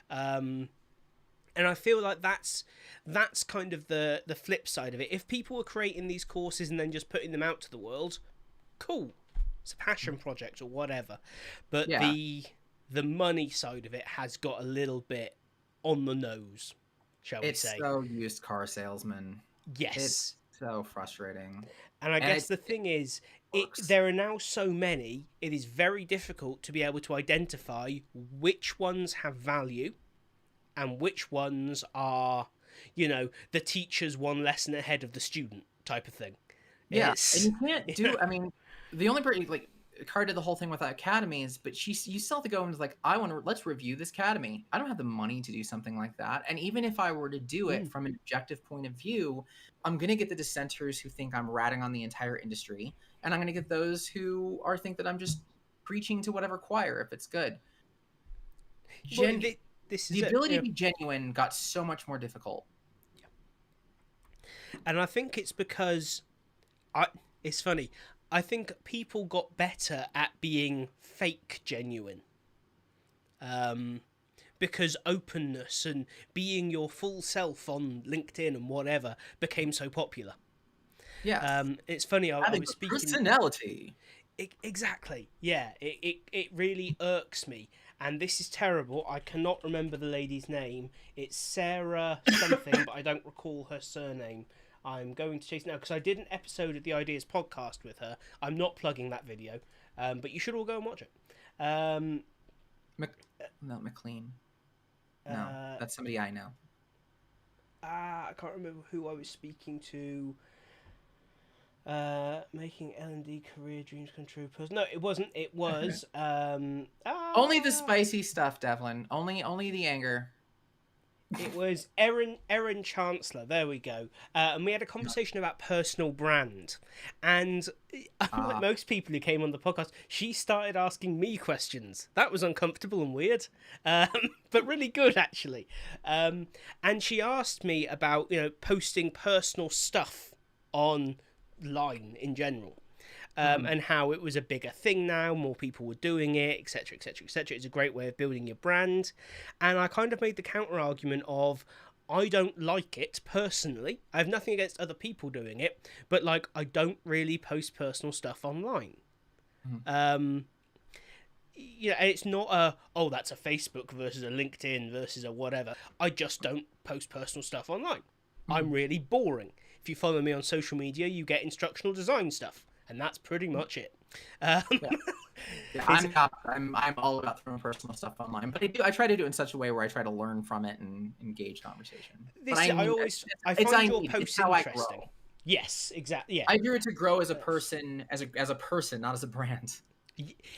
And I feel like that's kind of the flip side of it. If people were creating these courses and then just putting them out to the world, cool. It's a passion project or whatever. But Yeah. the money side of it has got a little bit on the nose, shall we It's say. so used car salesman. Yes. It's so frustrating. And I guess the thing is, there are now so many, it is very difficult to be able to identify which ones have value and which ones are, the teacher's one lesson ahead of the student type of thing. Yeah, and you can't do. I mean, the only person like Car did the whole thing with academies, but you still have to go and like, let's review this academy. I don't have the money to do something like that, and even if I were to do it from an objective point of view, I'm gonna get the dissenters who think I'm ratting on the entire industry, and I'm gonna get those who think that I'm just preaching to whatever choir if it's good. The ability to be genuine got so much more difficult. And I think it's because it's funny. I think people got better at being fake genuine. Because openness and being your full self on LinkedIn and whatever became so popular. Yeah. It's funny. I was speaking. Personality. Exactly. Yeah. It really irks me. And this is terrible. I cannot remember the lady's name. It's Sarah something, but I don't recall her surname. I'm going to chase it now because I did an episode of the Ideas podcast with her. I'm not plugging that video, but you should all go and watch it. Not McLean. No, that's somebody I know. I can't remember who I was speaking to. Making L&D career dreams come true. No, it wasn't. It was only the spicy stuff, Devlin. Only the anger. It was Erin Chancellor. There we go. And we had a conversation about personal brand. And like most people who came on the podcast, she started asking me questions. That was uncomfortable and weird, but really good actually. And she asked me about posting personal stuff online in general. And how it was a bigger thing now, more people were doing it, etc., etc., etc. It's a great way of building your brand. And I kind of made the counter argument of, I don't like it personally. I have nothing against other people doing it, but like, I don't really post personal stuff online. It's not that's a Facebook versus a LinkedIn versus a whatever. I just don't post personal stuff online. I'm really boring. If you follow me on social media, you get instructional design stuff. And that's pretty much it. I'm all about throwing personal stuff online, but I try to do it in such a way where I try to learn from it and engage conversation. I find your posts interesting. Yes, exactly. Yeah, I do it to grow as a person, as a person, not as a brand.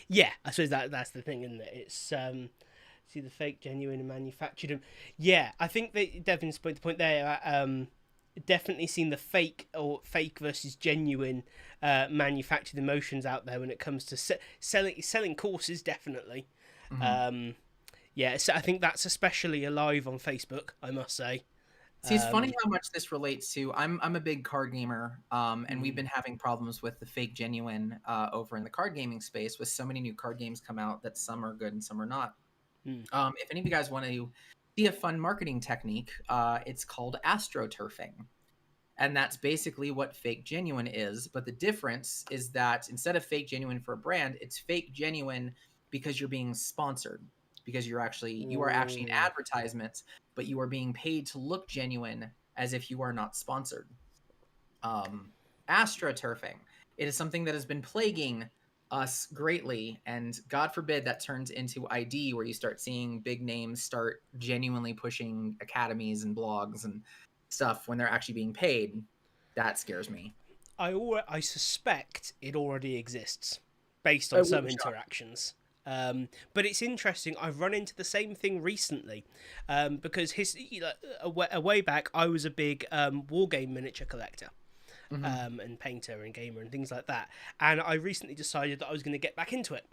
Yeah, I suppose that's the thing, isn't it? It's see the fake, genuine, and manufactured. And yeah, I think that Devin's the point there. Definitely seen the fake versus genuine manufactured emotions out there when it comes to selling courses. Definitely, so I think that's especially alive on Facebook, I must say. See, it's funny how much this relates to. I'm a big card gamer, and we've been having problems with the fake genuine over in the card gaming space with so many new card games come out that some are good and some are not. If any of you guys want to see a fun marketing technique, it's called astroturfing. And that's basically what fake genuine is. But the difference is that instead of fake genuine for a brand, it's fake genuine because you're being sponsored, because you are actually an advertisement, but you are being paid to look genuine as if you are not sponsored. astroturfing. It is something that has been plaguing us greatly, and God forbid that turns into ID, where you start seeing big names start genuinely pushing academies and blogs and stuff when they're actually being paid. That scares me. I suspect it already exists based I on wouldn't some be shocked. interactions. But it's interesting. I've run into the same thing recently because a way back I was a big war game miniature collector. And painter and gamer and things like that. And I recently decided that I was going to get back into it.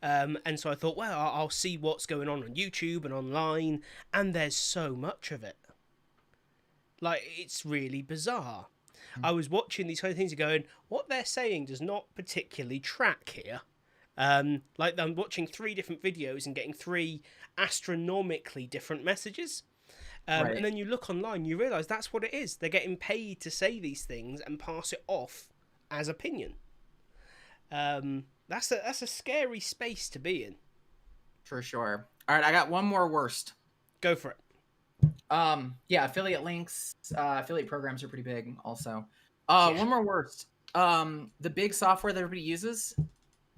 And so I thought, well, I'll see what's going on YouTube and online. And there's so much of it. Like, it's really bizarre. I was watching these kind of things and going, what they're saying does not particularly track here. Like, I'm watching 3 different videos and getting 3 astronomically different messages. Right. And then you look online, you realise that's what it is. They're getting paid to say these things and pass it off as opinion. That's a scary space to be in. For sure. All right, I got one more worst. Go for it. Yeah, affiliate links, affiliate programs are pretty big also. Yeah. One more worst. The big software that everybody uses,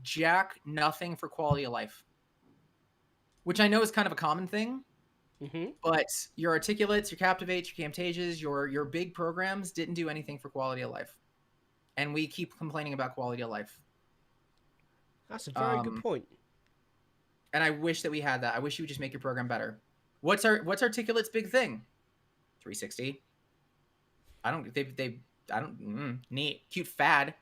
jack nothing for quality of life. Which I know is kind of a common thing. But your Articulates, your Captivates, your Camtasias, your big programs didn't do anything for quality of life. And we keep complaining about quality of life. That's a very good point. And I wish that we had that. I wish you would just make your program better. What's Articulate's big thing? 360. Neat, cute fad.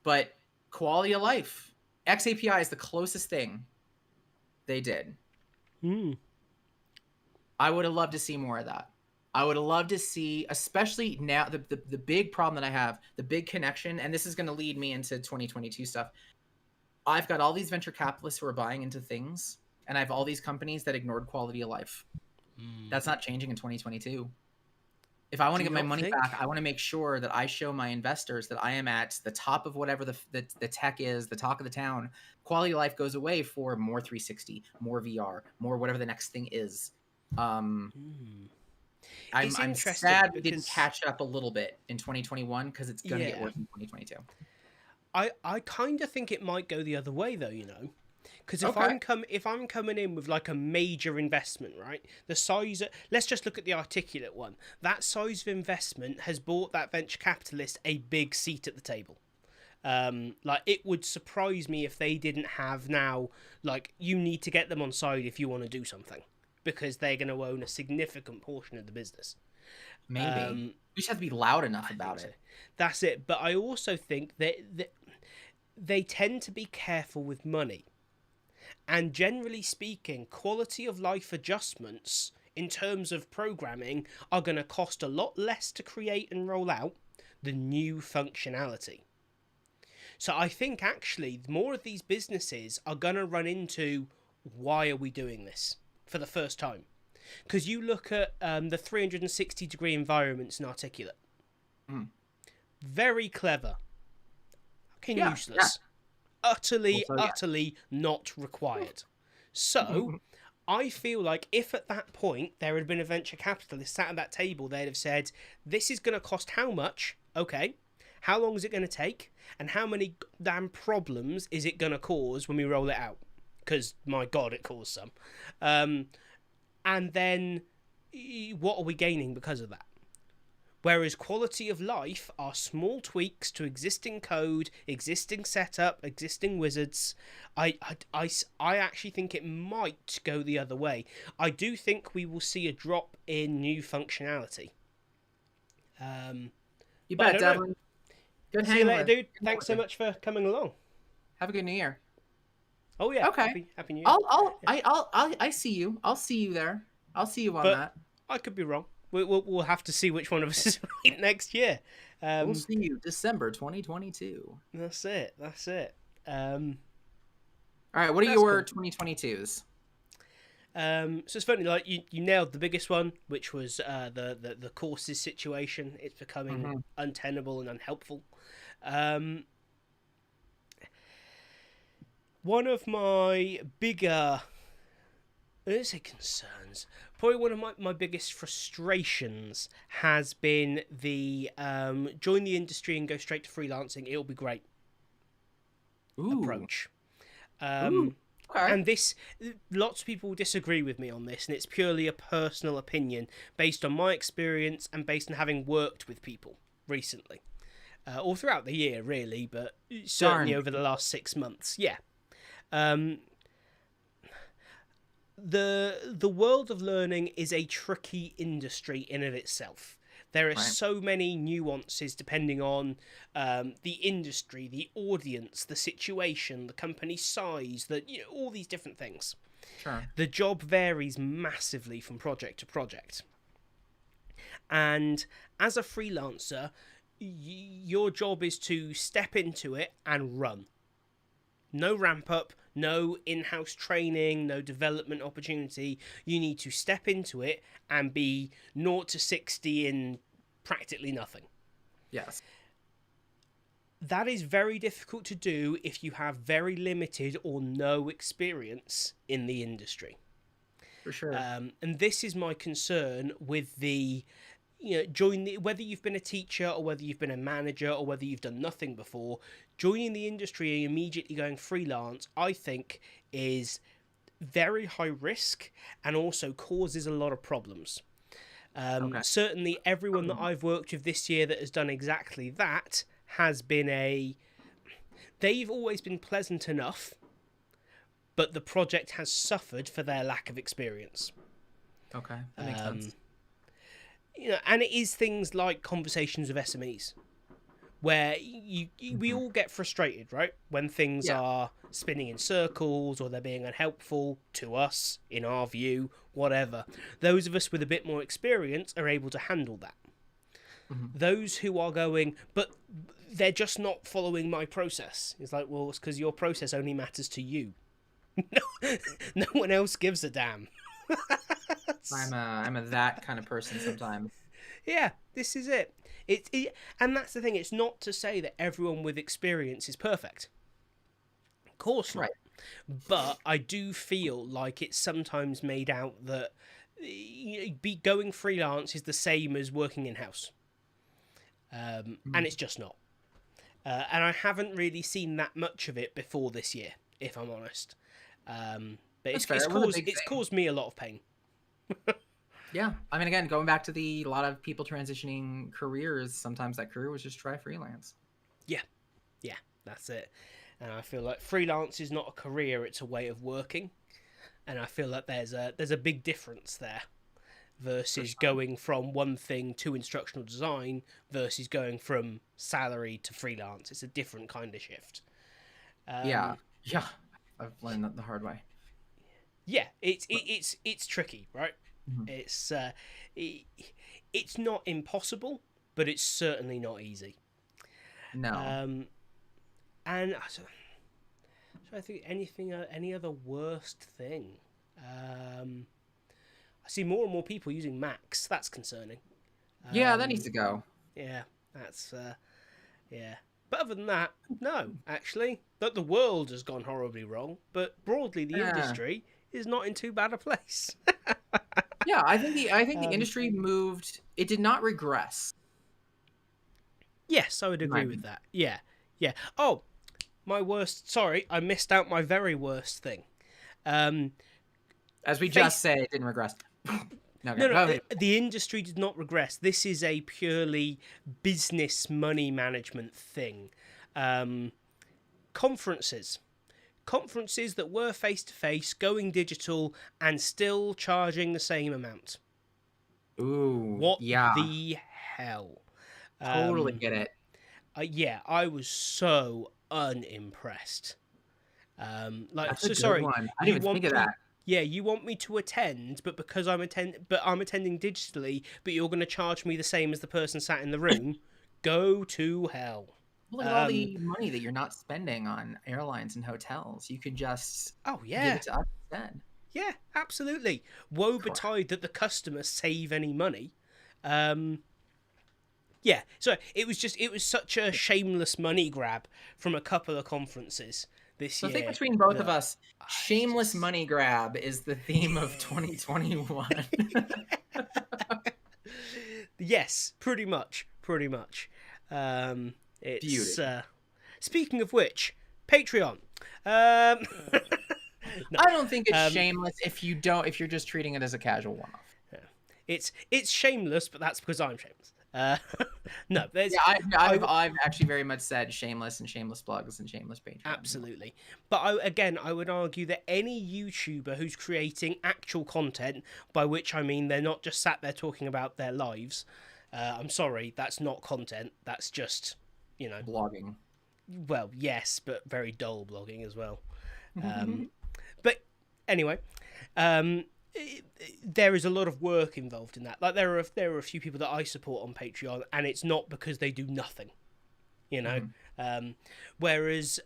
But quality of life. XAPI is the closest thing they did. I would have loved to see more of that. I would have loved to see, especially now, the big problem that I have, the big connection, and this is going to lead me into 2022 stuff. I've got all these venture capitalists who are buying into things, and I have all these companies that ignored quality of life. That's not changing in 2022. If I want to get my money back, I want to make sure that I show my investors that I am at the top of whatever the tech is, the talk of the town. Quality of life goes away for more 360, more VR, more whatever the next thing is. I'm sad we didn't catch up a little bit in 2021 because it's going to get worse in 2022. I kind of think it might go the other way though, you know. Because if I'm coming in with like a major investment, right? The size, let's just look at the Articulate one. That size of investment has bought that venture capitalist a big seat at the table. Like, it would surprise me if they didn't have now, like, you need to get them on side if you want to do something, because they're going to own a significant portion of the business. Maybe. We just have to be loud enough about it. That's it. But I also think that they tend to be careful with money. And generally speaking, quality of life adjustments in terms of programming are going to cost a lot less to create and roll out than new functionality. So I think actually more of these businesses are going to run into, why are we doing this for the first time? Because you look at the 360-degree environments in Articulate. Very clever. Fucking useless. Yeah. Utterly not required. So, I feel like if at that point there had been a venture capitalist sat at that table, they'd have said, this is going to cost how much? Okay. How long is it going to take? And how many damn problems is it going to cause when we roll it out? Because, my God, it caused some. And then, what are we gaining because of that? Whereas quality of life are small tweaks to existing code, existing setup, existing wizards. I actually think it might go the other way. I do think we will see a drop in new functionality. You bet, Devlin. Good See you later, dude. Thanks so much for coming along. Have a good New Year. Oh yeah. Okay. Happy New Year. I see you. I'll see you there. I'll see you on that. I could be wrong. We'll have to see which one of us is right next year. We'll see you December 2022. That's it. All right, what are your 2022s? So it's funny, like you nailed the biggest one, which was the courses situation. It's becoming untenable and unhelpful. One of my bigger, let's say, concerns, probably one of my biggest frustrations has been the join the industry and go straight to freelancing. It'll be great approach. Ooh. Okay. And this, lots of people disagree with me on this, and it's purely a personal opinion based on my experience and based on having worked with people recently, all throughout the year, really, but certainly over the last 6 months. Yeah. The world of learning is a tricky industry in of itself. There are so many nuances depending on the industry, the audience, the situation, the company size, all these different things. Sure. The job varies massively from project to project. And as a freelancer, your job is to step into it and run. No ramp up, no in-house training, no development opportunity. You need to step into it and be 0 to 60 in practically nothing. Yes. That is very difficult to do if you have very limited or no experience in the industry. For sure. And this is my concern with the, whether you've been a teacher or whether you've been a manager or whether you've done nothing before, joining the industry and immediately going freelance, I think, is very high risk and also causes a lot of problems. Certainly everyone that I've worked with this year that has done exactly that has been they've always been pleasant enough, but the project has suffered for their lack of experience. Okay, that makes sense. And it is things like conversations with SMEs, where we all get frustrated, right? When things are spinning in circles or they're being unhelpful to us, in our view, whatever. Those of us with a bit more experience are able to handle that. Those who are going, but they're just not following my process. It's like, well, it's because your process only matters to you. No one else gives a damn. I'm a that kind of person sometimes. Yeah, this is it. And that's the thing. It's not to say that everyone with experience is perfect. Of course not. Right. But I do feel like it's sometimes made out that going freelance is the same as working in-house. And it's just not. And I haven't really seen that much of it before this year, if I'm honest. But it's caused me a lot of pain. Yeah, I mean, again, going back to a lot of people transitioning careers, sometimes that career was just try freelance. Yeah, that's it. And I feel like freelance is not a career; it's a way of working. And I feel like there's a big difference there versus going from one thing to instructional design versus going from salary to freelance. It's a different kind of shift. Yeah, I've learned that the hard way. Yeah, it's tricky, right? It's not impossible, but it's certainly not easy. No. And so I think any other worst thing. I see more and more people using Macs. That's concerning. Yeah, that needs to go. Yeah, that's yeah. But other than that, no, actually, that the world has gone horribly wrong. But broadly, the industry is not in too bad a place. Yeah, I think the industry moved. It did not regress. Yes, I would agree with that. Yeah. Oh, my worst. Sorry, I missed out my very worst thing. As we just said, it didn't regress. No, the industry did not regress. This is a purely business money management thing. Conferences that were face-to-face, going digital, and still charging the same amount. Ooh, what the hell? Totally get it. I was so unimpressed. That's a good one. I didn't even think of that. Yeah, you want me to attend, but because I'm attending digitally, but you're going to charge me the same as the person sat in the room. Go to hell. Look at all the money that you're not spending on airlines and hotels. You could just give it to us instead. Yeah, absolutely. Woe betide that the customers save any money. So it was such a shameless money grab from a couple of conferences this So I think year between both of that us, it's shameless just money grab is the theme of 2021. yes, pretty much, pretty much. It's Beauty. speaking of which, Patreon. No, I don't think it's um, shameless if you're just treating it as a casual one-off. it's shameless, but that's because I'm shameless. No, there's Yeah, I I've actually very much said shameless and shameless plugs and shameless Patreon. absolutely, but I would argue that any YouTuber who's creating actual content, by which I mean they're not just sat there talking about their lives. I'm sorry, that's not content. That's just, you know, Blogging. well, yes, but very dull blogging as well. But anyway, um, there is a lot of work involved in that. Like there are a few people that I support on Patreon, and it's not because they do nothing, you know. Whereas,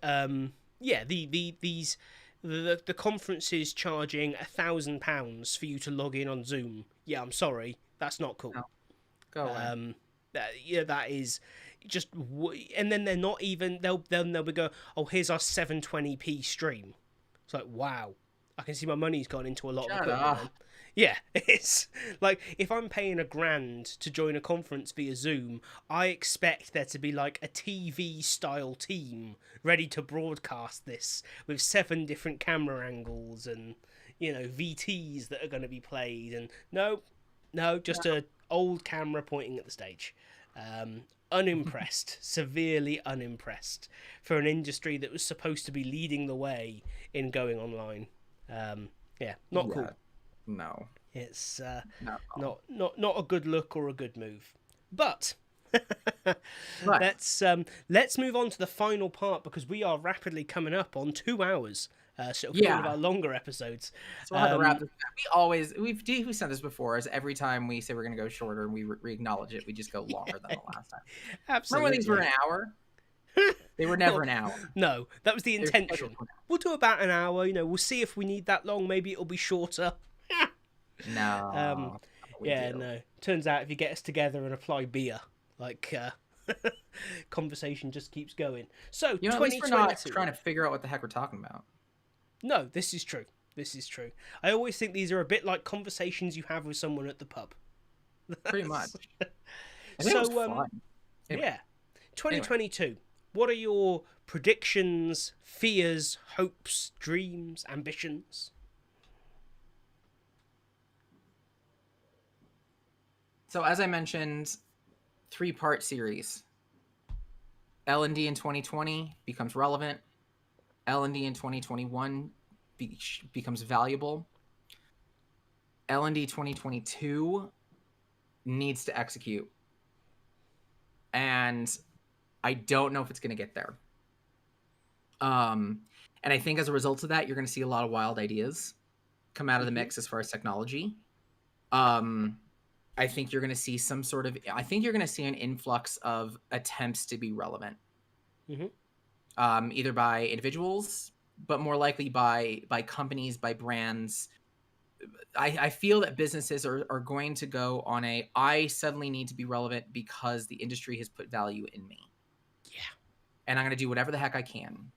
yeah, the conferences charging £1,000 for you to log in on Zoom. Yeah, I'm sorry, that's not cool. No, go away. Yeah, that is just, and then they're not even. They'll be go, oh, here's our 720p stream. It's like, wow, I can see my money's gone into a lot of Shut equipment. up. Then. Yeah, it's like if I'm paying £1,000 to join a conference via Zoom, I expect there to be like a TV style team ready to broadcast this with 7 different camera angles and, you know, VTs that are going to be played. And no, just a old camera pointing at the stage. Unimpressed, severely unimpressed for an industry that was supposed to be leading the way in going online. Yeah, not cool. No. It's No. not a good look or a good move. But But let's move on to the final part because we are rapidly coming up on 2 hours. So it'll be one of Yeah. our longer episodes. So we'll have to wrap this up. We've said this before, is every time we say we're going to go shorter and we acknowledge it, we just go longer than the last time. Absolutely. Remember when these were an hour? They were never an hour. No, that was the They're scheduled intention. for an We'll do about an hour. You know, we'll see if we need that long. Maybe it'll be shorter. hour. No. We Yeah, do. no. Turns out if you get us together and apply beer, like conversation just keeps going. So You know, at least we're not 2022. trying to figure out what the heck we're talking about. No, this is true. This is true. I always think these are a bit like conversations you have with someone at the pub. Pretty much. I think it was fun. Anyway. Yeah. 2022. What are your predictions, fears, hopes, dreams, ambitions? So as I mentioned, 3-part series. L&D in 2020 becomes relevant. L&D in 2021 becomes valuable. L&D 2022 needs to execute. And I don't know if it's going to get there. And I think as a result of that, you're going to see a lot of wild ideas come out of the mix as far as technology. I think you're going to see an influx of attempts to be relevant. Either by individuals, but more likely by companies, by brands. I feel that businesses are going to go on I suddenly need to be relevant because the industry has put value in me. Yeah. And I'm going to do whatever the heck I can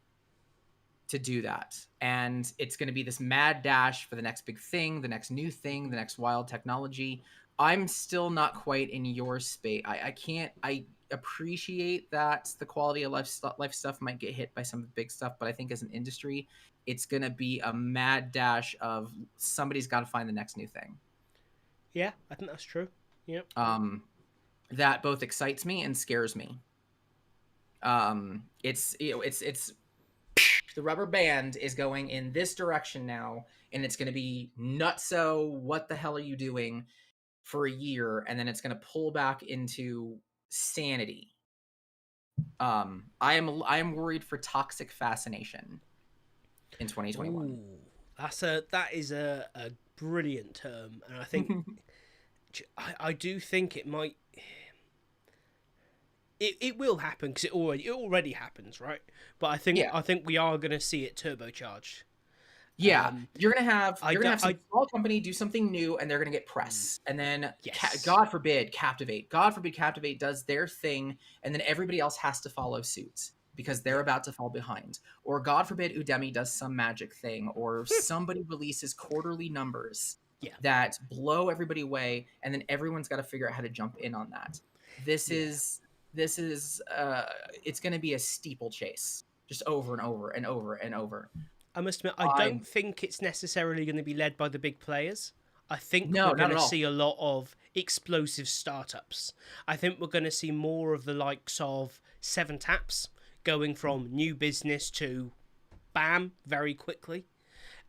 to do that. And it's going to be this mad dash for the next big thing, the next new thing, the next wild technology. I'm still not quite in your space. I appreciate that the quality of life stuff might get hit by some of the big stuff, but I think as an industry, it's going to be a mad dash of somebody's got to find the next new thing. Yeah, I think that's true. Yep. That both excites me and scares me. It's the rubber band is going in this direction now, and it's going to be nutso. What the hell are you doing for a year? And then it's going to pull back into sanity. I am worried for toxic fascination in 2021. Ooh, that is a brilliant term, and I think I do think it might. It will happen because it already happens, right? But I think we are going to see it turbocharged. Yeah, you're gonna have some small company do something new, and they're gonna get press, and then God forbid Captivate does their thing, and then everybody else has to follow suit. because they're about to fall behind. Or God forbid Udemy does some magic thing, or somebody releases quarterly numbers Yeah. that blow everybody away, and then everyone's got to figure out how to jump in on that. This is it's going to be a steeplechase, just over and over and over and over. I must admit, I don't think it's necessarily going to be led by the big players. I think No, we're going not to at all. see a lot of explosive startups. I think we're going to see more of the likes of 7taps going from new business to bam very quickly.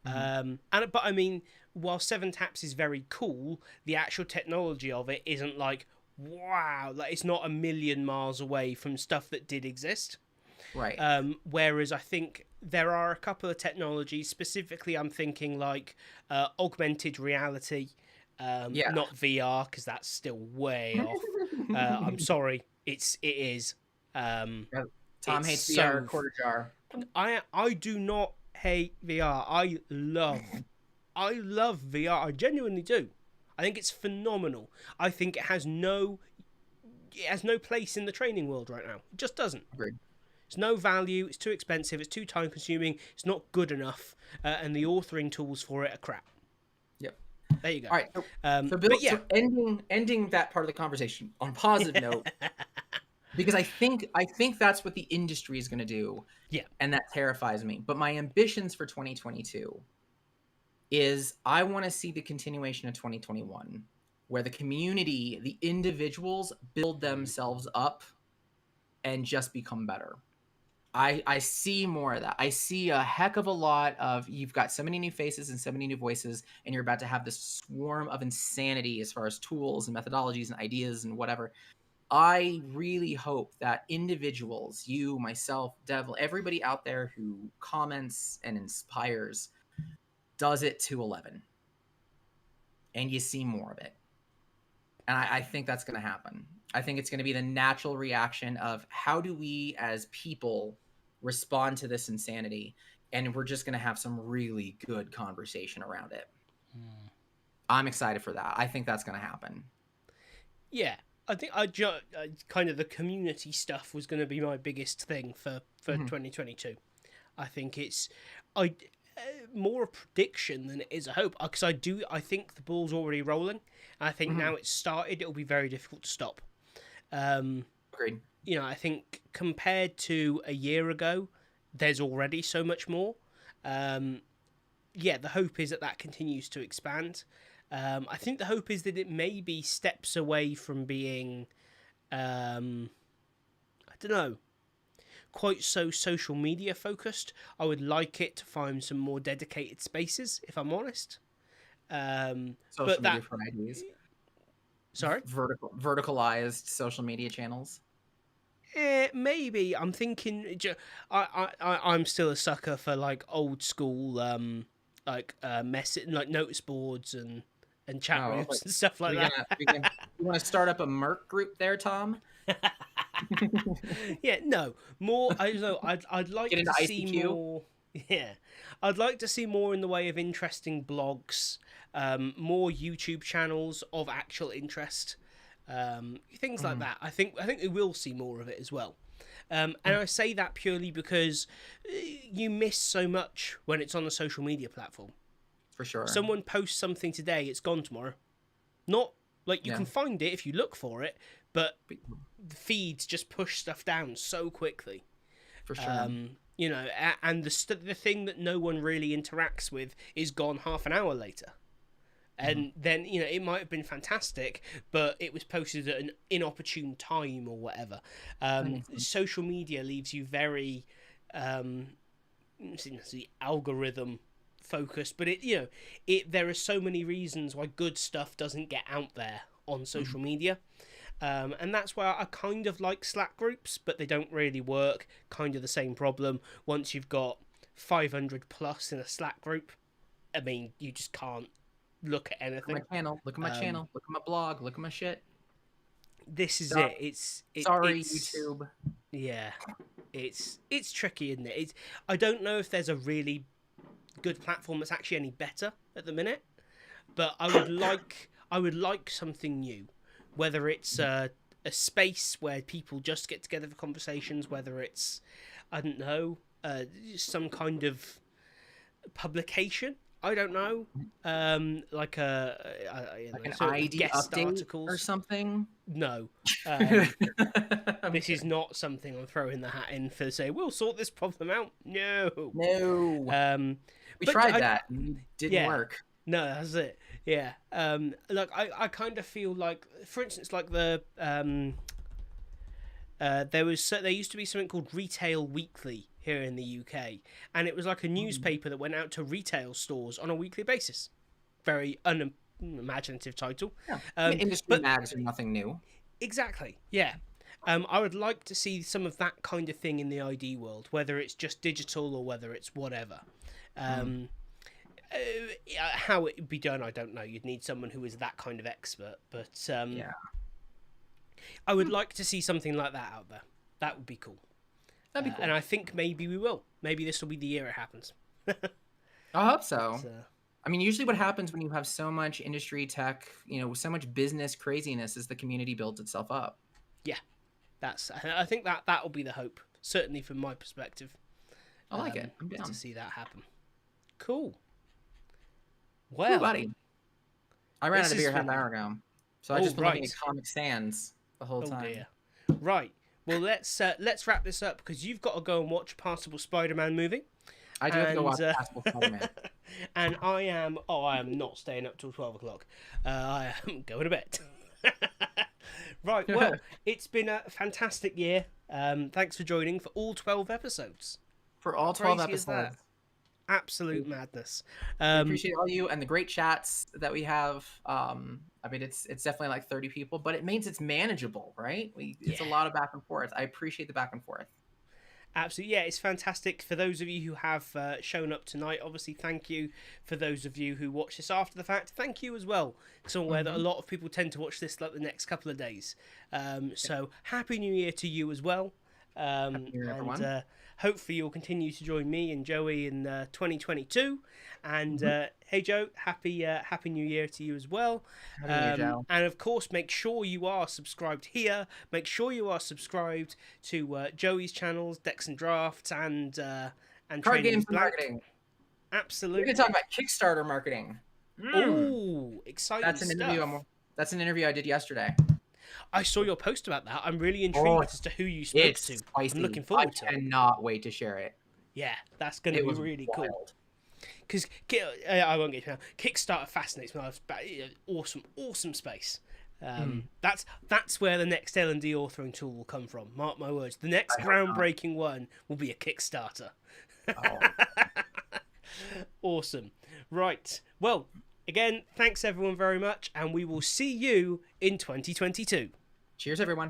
But I mean, while 7taps is very cool, the actual technology of it isn't like, wow, like it's not a million miles away from stuff that did exist. Right. Whereas I think there are a couple of technologies, specifically I'm thinking like augmented reality, not VR, because that's still way off. I'm sorry, it is. Tom it's hates so VR quarter jar. I do not hate VR. I love VR. I genuinely do. I think it's phenomenal. I think it has no place in the training world right now. It just doesn't. Agreed. It's no value. It's too expensive. It's too time consuming. It's not good enough, and the authoring tools for it are crap. Yep. There you go. All right. So Bill, but yeah, so ending that part of the conversation on a positive note, because I think that's what the industry is going to do. Yeah. And that terrifies me. But my ambitions for 2022 is I want to see the continuation of 2021, where the community, the individuals build themselves up and just become better. I see more of that. I see a heck of a lot of, you've got so many new faces and so many new voices, and you're about to have this swarm of insanity as far as tools and methodologies and ideas and whatever. I really hope that individuals, you, myself, Devil, everybody out there who comments and inspires, does it to 11. And you see more of it. And I think that's going to happen. I think it's going to be the natural reaction of how do we as people respond to this insanity, and we're just going to have some really good conversation around it. I'm excited for that. I think that's going to happen. Yeah, I think kind of the community stuff was going to be my biggest thing for 2022. I think it's more a prediction than it is a hope, because I think the ball's already rolling. And I think now it's started, it'll be very difficult to stop. Agreed. You know, I think compared to a year ago, there's already so much more. The hope is that continues to expand. I think the hope is that it maybe steps away from being, I don't know, quite so social media focused. I would like it to find some more dedicated spaces, if I'm honest. Social media for IDs. Sorry? Verticalized social media channels. Maybe. I'm thinking. I'm still a sucker for like old school, message, like notice boards and chat rooms and stuff like that. You want to start up a Merc group there, Tom? Yeah, no. More. I don't know. I'd like to see more. Yeah, I'd like to see more in the way of interesting blogs, more YouTube channels of actual interest, things like that. I think we will see more of it as well. And I say that purely because you miss so much when it's on a social media platform. For sure. Someone posts something today, it's gone tomorrow. Not like you can find it if you look for it, but the feeds just push stuff down so quickly. For sure. You know, and the thing that no one really interacts with is gone half an hour later. And then, you know, it might have been fantastic, but it was posted at an inopportune time or whatever. Social media leaves you very algorithm focused, but there are so many reasons why good stuff doesn't get out there on social media. And that's why I kind of like Slack groups, but they don't really work. Kind of the same problem. Once you've got 500 plus in a Slack group, I mean, you just can't look at anything. Look at my channel. Look at my channel. Look at my blog. Look at my shit. This is it. Sorry, YouTube. Yeah, it's tricky, isn't it? I don't know if there's a really good platform that's actually any better at the minute, but I would like something new. Whether it's a space where people just get together for conversations, whether it's I don't know, some kind of publication. I don't know, like Like an sort of ID guest update articles. or something. No, I'm this is kidding. not something I'm throwing the hat in for. Say we'll sort this problem out. No. No, we But tried that. And it didn't yeah, work. no, that's it. Yeah. Like I kind of feel like, for instance, like there used to be something called Retail Weekly here in the UK, and it was like a newspaper that went out to retail stores on a weekly basis. Very unimaginative title. Yeah. I mean, industry but mags are nothing new. exactly, yeah. I would like to see some of that kind of thing in the ID world, whether it's just digital or whether it's whatever. How it would be done, I don't know. You'd need someone who is that kind of expert, but Yeah, I would like to see something like that out there. That would be cool. that'd be cool. And I think maybe we will. Maybe this will be the year it happens. I hope so. So, I mean, usually what happens when you have so much industry tech, so much business craziness is the community builds itself up. yeah, I think that will be the hope. Certainly from my perspective. I like it. I'm is down. to see that happen. Cool. Ooh, Well, buddy. I ran out this of beer has half been- an hour ago, so I've just been looking right. at Comic Sans the whole Oh time. dear. Right. Well, let's wrap this up because you've got to go and watch a passable Spider-Man movie. I do have to go watch And, Possible Spider-Man. And I am not staying up till 12 o'clock. I am going to bed. Right, well, it's been a fantastic year. Thanks for joining for all 12 episodes. For all 12 Crazy as that. episodes. Absolute madness. I appreciate all you and the great chats that we have. I mean, it's definitely like 30 people, but it means it's manageable, right? It's a lot of back and forth. I appreciate the back and forth. Absolutely, yeah, it's fantastic. For those of you who have shown up tonight, obviously, thank you. For those of you who watch this after the fact, thank you as well. Because I'm aware that a lot of people tend to watch this like the next couple of days. So, Happy New Year to you as well. Happy New Year, everyone. Hopefully you'll continue to join me and Joey in 2022. And hey Joe, happy New Year to you as well. Happy New Year, Joe. And of course, make sure you are subscribed here. Make sure you are subscribed to Joey's channels, Decks and Drafts, and Card Training games is and Blank. marketing. We're Absolutely. going to talk about Kickstarter marketing. Oh, exciting That's an stuff. interview. That's an interview I did yesterday. I saw your post about that. I'm really intrigued as to who you spoke It's to. spicy. I'm looking forward to I it. cannot wait to share it. Yeah, that's going to It be was really wild. cool. Because I won't get you now. Kickstarter fascinates me. Awesome space. That's where the next L&D authoring tool will come from. Mark my words. The next groundbreaking one will be a Kickstarter. Oh. Awesome. Right. Well, again, thanks everyone very much, and we will see you in 2022. Cheers, everyone.